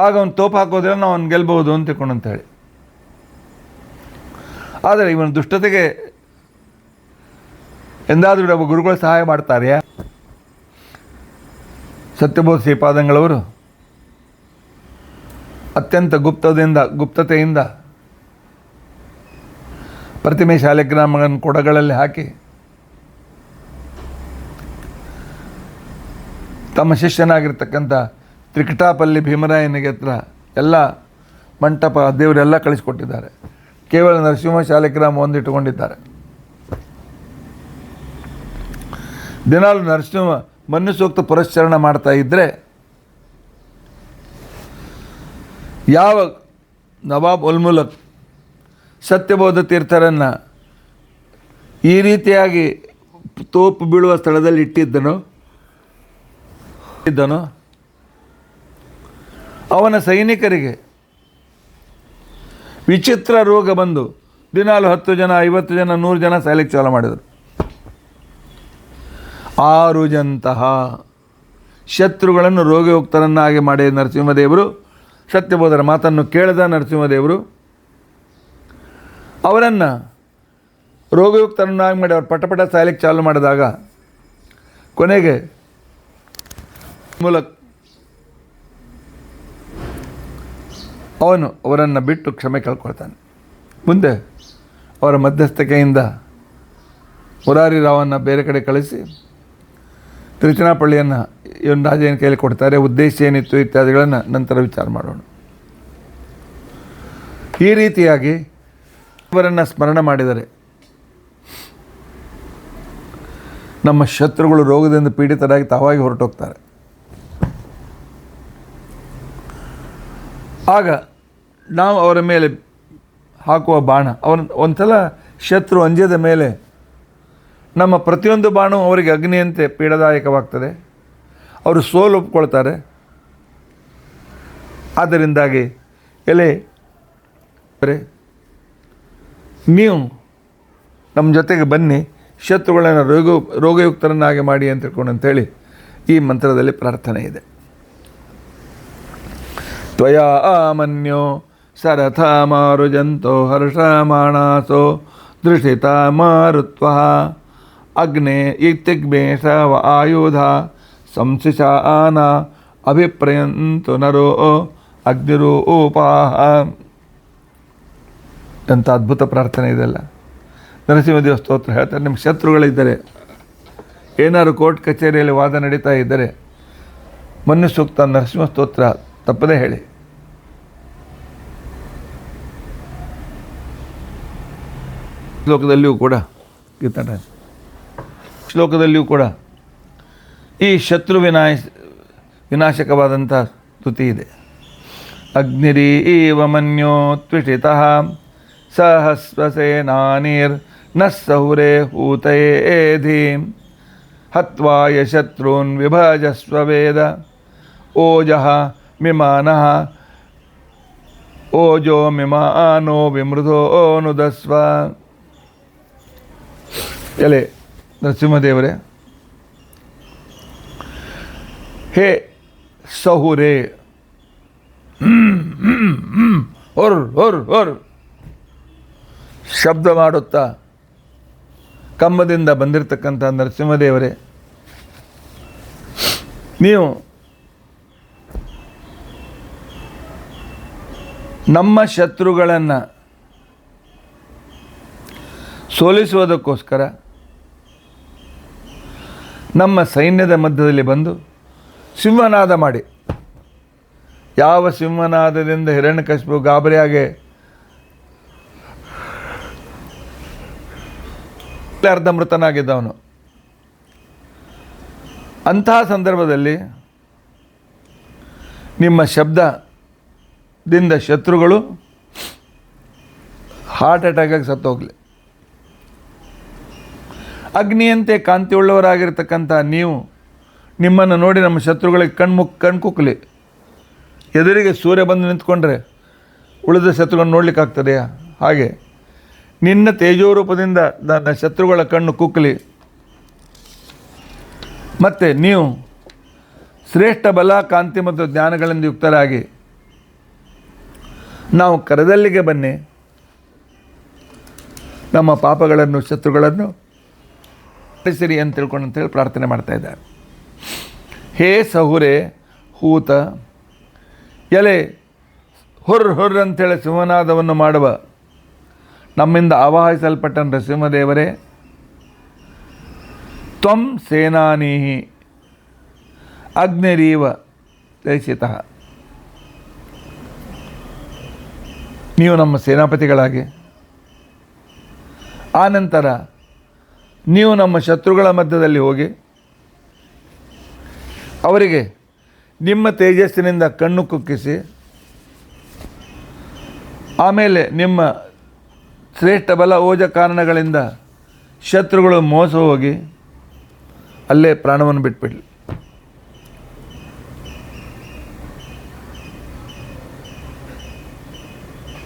ಆಗ ಅವ್ನು ತೋಪು ಹಾಕೋದಿಲ್ಲ, ನಾವು ಅವ್ನು ಗೆಲ್ಬಹುದು ಅಂತ ತಿಳ್ಕೊಂಡು ಅಂತೇಳಿ. ಆದರೆ ಇವನ ದುಷ್ಟತೆಗೆ ಎಂದಾದರೂ ಒಬ್ಬ ಗುರುಗಳು ಸಹಾಯ ಮಾಡ್ತಾರೆಯಾ? ಸತ್ಯಬೋಧ ಶ್ರೀಪಾದಂಗಳವರು ಅತ್ಯಂತ ಗುಪ್ತತೆಯಿಂದ ಪ್ರತಿಮೆ ಶಾಲಿಗ್ರಾಮಗಳನ್ನು ಕೊಡಗಳಲ್ಲಿ ಹಾಕಿ ತಮ್ಮ ಶಿಷ್ಯನಾಗಿರ್ತಕ್ಕಂಥ ತ್ರಿಕಟಾಪಲ್ಲಿ ಭೀಮರಾಯನಿಗೆ ಹತ್ರ ಎಲ್ಲ ಮಂಟಪ ದೇವರೆಲ್ಲ ಕಳಿಸಿಕೊಟ್ಟಿದ್ದಾರೆ. ಕೇವಲ ನರಸಿಂಹ ಶಾಲಿಗ್ರಾಮ ಒಂದಿಟ್ಟುಕೊಂಡಿದ್ದಾರೆ. ದಿನಾಲು ನರಸಿಂಹ ಮನ್ಯು ಸೂಕ್ತ ಪುರಸ್ಚರಣ ಮಾಡ್ತಾ ಇದ್ದರೆ ಯಾವ ನವಾಬ್ ಉಲ್-ಮುಲಕ್ ಸತ್ಯಬೋಧ ತೀರ್ಥರನ್ನು ಈ ರೀತಿಯಾಗಿ ತೋಪು ಬೀಳುವ ಸ್ಥಳದಲ್ಲಿ ಇಟ್ಟಿದ್ದನೋ ಅವನ ಸೈನಿಕರಿಗೆ ವಿಚಿತ್ರ ರೋಗ ಬಂದು ದಿನಾಲು 10 ಜನ 50 ಜನ 100 ಜನ ಸಾಯಲಿಕ್ಕೆ ಚಾಲು ಮಾಡಿದರು. ಆರುಜಂತಹ ಶತ್ರುಗಳನ್ನು ರೋಗಯುಕ್ತರನ್ನಾಗಿ ಮಾಡಿ ನರಸಿಂಹದೇವರು ಸತ್ಯಬೋಧರ ಮಾತನ್ನು ಕೇಳಿದ ನರಸಿಂಹದೇವರು ಅವರನ್ನು ರೋಗಯುಕ್ತರನ್ನಾಗಿ ಮಾಡಿ ಅವ್ರು ಪಟಪಟ ಸಾಯಲಿಕ್ಕೆ ಚಾಲು ಮಾಡಿದಾಗ ಕೊನೆಗೆ ಮೂಲಕ ಅವನು ಅವರನ್ನು ಬಿಟ್ಟು ಕ್ಷಮೆ ಕೇಳ್ಕೊಳ್ತಾನೆ. ಮುಂದೆ ಅವರ ಮಧ್ಯಸ್ಥಿಕೆಯಿಂದ ಮುರಾರಿ ರಾವನ್ನು ಬೇರೆ ಕಡೆ ಕಳಿಸಿ ತಿರುಚನಾಪಳ್ಳಿಯನ್ನು ಇವನು ರಾಜನ ಕೈಯಲ್ಲಿ ಕೊಡ್ತಾರೆ. ಉದ್ದೇಶ ಏನಿತ್ತು ಇತ್ಯಾದಿಗಳನ್ನು ನಂತರ ವಿಚಾರ ಮಾಡೋಣ. ಈ ರೀತಿಯಾಗಿ ಅವರನ್ನು ಸ್ಮರಣೆ ಮಾಡಿದರೆ ನಮ್ಮ ಶತ್ರುಗಳು ರೋಗದಿಂದ ಪೀಡಿತರಾಗಿ ತಾವಾಗಿ ಹೊರಟೋಗ್ತಾರೆ. ಆಗ ನಾವು ಅವರ ಮೇಲೆ ಹಾಕುವ ಬಾಣ, ಒಂದ್ಸಲ ಶತ್ರು ಅಂಜದ ಮೇಲೆ ನಮ್ಮ ಪ್ರತಿಯೊಂದು ಬಾಣವು ಅವರಿಗೆ ಅಗ್ನಿಯಂತೆ ಪೀಡಾದಾಯಕವಾಗ್ತದೆ. ಅವರು ಸೋಲು ಒಪ್ಕೊಳ್ತಾರೆ. ಆದ್ದರಿಂದಾಗಿ ನೀವು ನಮ್ಮ ಜೊತೆಗೆ ಬನ್ನಿ, ಶತ್ರುಗಳನ್ನು ರೋಗಯುಕ್ತರನ್ನಾಗಿ ಮಾಡಿ ಅಂತ ತಿಳ್ಕೊಂಡು ಅಂತೇಳಿ ಈ ಮಂತ್ರದಲ್ಲಿ ಪ್ರಾರ್ಥನೆ ಇದೆ. ತ್ವಯಾ ಮನ್ಯೋ ಸರಥ ಮಾರುಜಂತೋ ಹರ್ಷಮಾಣಾಸೋ ದೃಷಿತ ಮಾರುತ್ವ ಅಗ್ನೆ ಇತ್ಯಗ್ಮೇಷ ಆಯುಧ ಸಂಶಿಷಾನ ಅಭಿಪ್ರಯಂತು ನರೋ ಅಗ್ನಿರೂಪಾಹ. ಎಂಥ ಅದ್ಭುತ ಪ್ರಾರ್ಥನೆ ಇದೆಲ್ಲ. ನರಸಿಂಹದೇವ ಸ್ತೋತ್ರ ಹೇಳ್ತಾರೆ. ನಿಮ್ಮ ಶತ್ರುಗಳಿದ್ದರೆ, ಏನಾದ್ರು ಕೋರ್ಟ್ ಕಚೇರಿಯಲ್ಲಿ ವಾದ ನಡೀತಾ ಇದ್ದರೆ ಮನ್ಯು ಸೂಕ್ತ ನರಸಿಂಹ ಸ್ತೋತ್ರ ತಪ್ಪದೇ ಹೇಳಿ. ಶ್ಲೋಕದಲ್ಲಿಯೂ ಕೂಡ ಈ ಶತ್ರು ವಿನಾಶಕವಾದಂಥ ಸ್ತುತಿ ಇದೆ. ಅಗ್ನಿರೀವ ಮನ್ಯೋ ತ್ವಿಷಿತಃ ಸಹಸ್ರಸೇನಾನಿರ್ ನ ಸಹುರೇ ಹೂತಯೇಧೀಂ ಹತ್ವಾಯ ಶತ್ರುನ್ ವಿಭಜಸ್ವ ವೇದ ಓಜಃ ಮಿಮಾನಃ ಓಜೋ ಮಿಮಾನೋ ವಿಮೃಧೋ ನುದಸ್ವ. ಎಲೆ ನರಸಿಂಹದೇವರೇ, ಹೇ ಸಹುರೇ, ಹೊರ್ ಹೊರ್ ಹೊರ್ ಶಬ್ದ ಮಾಡುತ್ತಾ ಕಂಬದಿಂದ ಬಂದಿರತಕ್ಕಂಥ ನರಸಿಂಹದೇವರೇ, ನೀವು ನಮ್ಮ ಶತ್ರುಗಳನ್ನು ಸೋಲಿಸುವುದಕ್ಕೋಸ್ಕರ ನಮ್ಮ ಸೈನ್ಯದ ಮಧ್ಯದಲ್ಲಿ ಬಂದು ಸಿಂಹನಾದ ಮಾಡಿ, ಯಾವ ಸಿಂಹನಾದದಿಂದ ಹಿರಣ್ಯಕಶಿಪು ಗಾಬರಿಯಾಗಿ ಅರ್ಧಮೃತನಾಗಿದ್ದವನು, ಅಂತಹ ಸಂದರ್ಭದಲ್ಲಿ ನಿಮ್ಮ ಶಬ್ದದಿಂದ ಶತ್ರುಗಳು ಹಾರ್ಟ್ ಅಟ್ಯಾಕಾಗಿ ಸತ್ತೋಗಲಿ. ಅಗ್ನಿಯಂತೆ ಕಾಂತಿಯುಳ್ಳವರಾಗಿರ್ತಕ್ಕಂಥ ನೀವು ನಿಮ್ಮನ್ನು ನೋಡಿ ನಮ್ಮ ಶತ್ರುಗಳಿಗೆ ಕಣ್ಕುಕ್ಕಲಿ. ಎದುರಿಗೆ ಸೂರ್ಯ ಬಂದು ನಿಂತ್ಕೊಂಡ್ರೆ ಉಳಿದ ಶತ್ರುಗಳನ್ನು ನೋಡಲಿಕ್ಕಾಗ್ತದೆಯಾ? ಹಾಗೆ ನಿನ್ನ ತೇಜೋರೂಪದಿಂದ ನನ್ನ ಶತ್ರುಗಳ ಕಣ್ಣು ಕುಕ್ಕಲಿ. ಮತ್ತು ನೀವು ಶ್ರೇಷ್ಠ ಬಲ, ಕಾಂತಿ ಮತ್ತು ಜ್ಞಾನಗಳಿಂದ ಯುಕ್ತರಾಗಿ ನಾವು ಕರದಲ್ಲಿಗೆ ಬನ್ನಿ, ನಮ್ಮ ಪಾಪಗಳನ್ನು ಶತ್ರುಗಳನ್ನು ಪರಿಸಿರಿ ಅಂತ ತಿಳ್ಕೊಂಡು ಪ್ರಾರ್ಥನೆ ಮಾಡ್ತಾ ಇದ್ದಾರೆ. ಹೇ ಸಹುರೆ ಹೂತ, ಎಲೆ ಹೊರ್ ಹೊರ್ ಅಂಥೇಳಿ ಸಿಂಹನಾದವನ್ನು ಮಾಡುವ ನಮ್ಮಿಂದ ಆವಾಹಿಸಲ್ಪಟ್ಟ ನರಸಿಂಹದೇವರೇ, ತ್ವಂ ಸೇನಾನೀಹಿ ಅಗ್ನಿರೀವ ದಯಿಸಿತಃ, ನೀವು ನಮ್ಮ ಸೇನಾಪತಿಗಳಾಗಿ, ಆನಂತರ ನೀವು ನಮ್ಮ ಶತ್ರುಗಳ ಮಧ್ಯದಲ್ಲಿ ಹೋಗಿ ಅವರಿಗೆ ನಿಮ್ಮ ತೇಜಸ್ಸಿನಿಂದ ಕಣ್ಣು ಕುಕ್ಕಿಸಿ, ಆಮೇಲೆ ನಿಮ್ಮ ಶ್ರೇಷ್ಠ ಬಲ ಓಜ ಕಾರಣಗಳಿಂದ ಶತ್ರುಗಳು ಮೋಸ ಹೋಗಿ ಅಲ್ಲೇ ಪ್ರಾಣವನ್ನು ಬಿಟ್ಬಿಡಲಿ.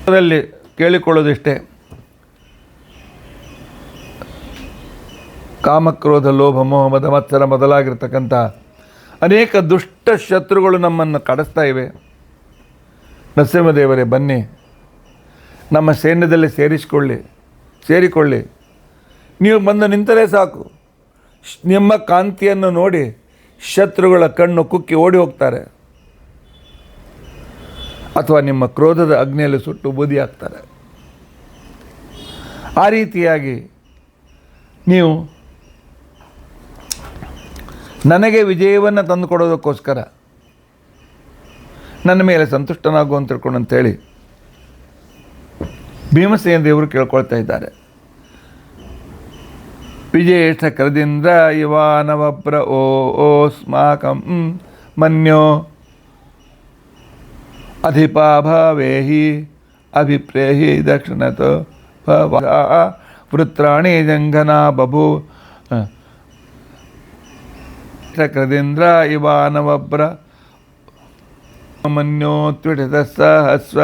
ಅದರಲ್ಲಿ ಕೇಳಿಕೊಳ್ಳೋದಿಷ್ಟೇ, ಕಾಮಕ್ರೋಧ ಲೋಭ ಮೋಹ ಮದ ಮತ್ಸರ ಮೊದಲಾಗಿರ್ತಕ್ಕಂಥ ಅನೇಕ ದುಷ್ಟ ಶತ್ರುಗಳು ನಮ್ಮನ್ನು ಕಾಡಿಸ್ತಾ ಇವೆ. ನರಸಿಂಹದೇವರೇ ಬನ್ನಿ, ನಮ್ಮ ಸೈನ್ಯದಲ್ಲಿ ಸೇರಿಕೊಳ್ಳಿ. ನೀವು ಬಂದು ನಿಂತರೆ ಸಾಕು, ನಿಮ್ಮ ಕಾಂತಿಯನ್ನು ನೋಡಿ ಶತ್ರುಗಳ ಕಣ್ಣು ಕುಕ್ಕಿ ಓಡಿ ಹೋಗ್ತಾರೆ, ಅಥವಾ ನಿಮ್ಮ ಕ್ರೋಧದ ಅಗ್ನಿಯಲ್ಲಿ ಸುಟ್ಟು ಬೂದಿಯಾಗ್ತಾರೆ. ಆ ರೀತಿಯಾಗಿ ನೀವು ನನಗೆ ವಿಜಯವನ್ನು ತಂದುಕೊಡೋದಕ್ಕೋಸ್ಕರ ನನ್ನ ಮೇಲೆ ಸಂತುಷ್ಟನಾಗು ಅಂತ ತಿಳ್ಕೊಂಡು ಅಂತೇಳಿ ಭೀಮಸೇನ ದೇವರು ಕೇಳ್ಕೊಳ್ತಾ ಇದ್ದಾರೆ. ವಿಜೇಷ ಕರದಿಂದ ಇವಾನವಬ್ರ ಓಸ್ಮಾಕಂ ಮನ್ಯೋ ಅಧಿಪಾಭಾವೇಹಿ ಅಭಿಪ್ರೇಹಿ ದಕ್ಷಿಣತೋ ವೃತ್ರಾಣಿ ಜಂಘನಾ ಬಭೂ ಕೃದಿಂದ ಇವಾನವಬ್ರ ಮನ್ಯೋತ್ವಿಠಿತ ಸಹಸ್ವ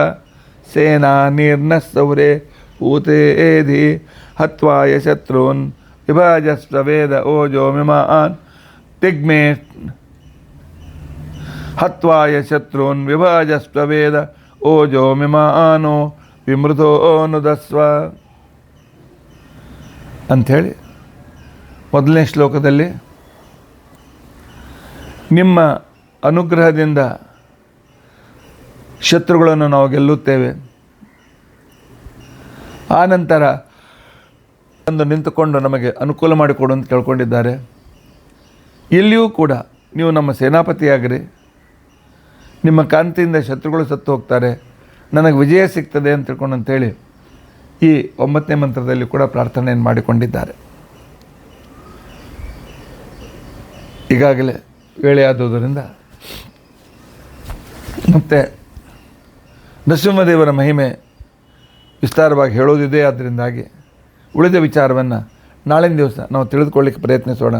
ಸೇನಾ ನಿರ್ನಸ್ಸೌರೇ ಊತೇಧಿ ಹತ್ವಾಯ ಶತ್ರುನ್ ವಿಭಾಜಸ್ವ ವೇದ ಓಜೋ ಮಿಮಾನ್ ತಿಗ್ಮೇ ಹತ್ವಾಯ ಶತ್ರುನ್ ವಿಭಾಜಸ್ವ ವೇದ ಓಜೋ ಮಿಮಾನೋ ವಿಮೃತೋ ನುದಸ್ವ ಅಂಥೇಳಿ ಮೊದಲನೇ ಶ್ಲೋಕದಲ್ಲಿ ನಿಮ್ಮ ಅನುಗ್ರಹದಿಂದ ಶತ್ರುಗಳನ್ನು ನಾವು ಗೆಲ್ಲುತ್ತೇವೆ, ಆನಂತರ ಒಂದು ನಿಂತುಕೊಂಡು ನಮಗೆ ಅನುಕೂಲ ಮಾಡಿಕೊಡು ಅಂತ ಕೇಳ್ಕೊಂಡಿದ್ದಾರೆ. ಇಲ್ಲಿಯೂ ಕೂಡ ನೀವು ನಮ್ಮ ಸೇನಾಪತಿಯಾಗಿರಿ, ನಿಮ್ಮ ಕಾಂತಿಯಿಂದ ಶತ್ರುಗಳು ಸತ್ತು ಹೋಗ್ತಾರೆ, ನನಗೆ ವಿಜಯ ಸಿಗ್ತದೆ ಅಂತ ತಿಳ್ಕೊಂಡು ಅಂತೇಳಿ ಈ 9ನೇ ಮಂತ್ರದಲ್ಲಿ ಕೂಡ ಪ್ರಾರ್ಥನೆಯನ್ನು ಮಾಡಿಕೊಂಡಿದ್ದಾರೆ. ಈಗಾಗಲೇ ವೇಳೆ ಆದುದರಿಂದ ಮತ್ತು ನರಸಿಂಹದೇವರ ಮಹಿಮೆ ವಿಸ್ತಾರವಾಗಿ ಹೇಳೋದಿದೆ. ಆದ್ದರಿಂದಾಗಿ ಉಳಿದ ವಿಚಾರವನ್ನು ನಾಳಿನ ದಿವಸ ನಾವು ತಿಳಿದುಕೊಳ್ಳಿಕ್ಕೆ ಪ್ರಯತ್ನಿಸೋಣ.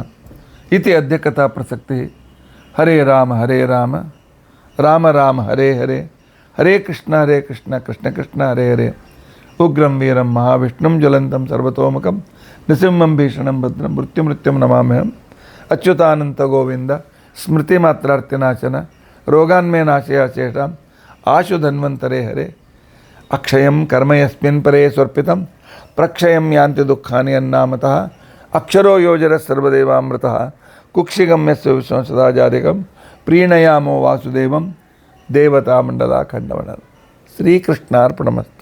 ಇತಿ ಅದ್ಯ ಕಥಾ ಪ್ರಸಕ್ತಿ. ಹರೇ ರಾಮ ರಾಮ ರಾಮ ಹರೇ ಹರೇ, ಹರೇ ಕೃಷ್ಣ ಕೃಷ್ಣ ಕೃಷ್ಣ ಹರೇ ಹರೇ. ಉಗ್ರಂ ವೀರಂ ಮಹಾವಿಷ್ಣುಂ ಜ್ವಲಂತಂ ಸರ್ವತೋಮುಖಂ ನೃಸಿಂಹಂ ಭೀಷಣಂ ಭದ್ರಂ ಮೃತ್ಯುಮೃತ್ಯುಂ ನಮಾಮ್ಯಹಂ. ಅಚ್ಯುತಾನಂತ ಗೋವಿಂದ ಸ್ಮೃತಿ ಮಾತ್ರಾರ್ಥಿನಾಶನ ರೋಗಾನ್ಮೇ ನಾಶಯ ಶೇಷ ಆಶು ಧನ್ವಂತರೇ ಹರೇ. ಅಕ್ಷಯಂ ಕರ್ಮ ಯಸ್ಮಿನ್ ಪರೇ ಸ್ವರ್ಪಿತಂ ಪ್ರಕ್ಷಯಂ ಯಾಂತಿ ದುಃಖಾನಿ ಅನ್ನಾಮತಃ. ಅಕ್ಷರೋ ಯೋಜರ ಸರ್ವದೇವಾಮೃತಃ ಕುಕ್ಷಿಗಮ್ಯಸ್ಯ ವಿಶ್ವಂ ಸದಾಚಾರ್ಯಕಂ ಪ್ರೀಣಯಾಮೋ ವಾಸುದೇವಂ ದೇವತಾ ಮಂಡಲ ಖಂಡವನ. ಶ್ರೀಕೃಷ್ಣಾರ್ಪಣಮಸ್ತು.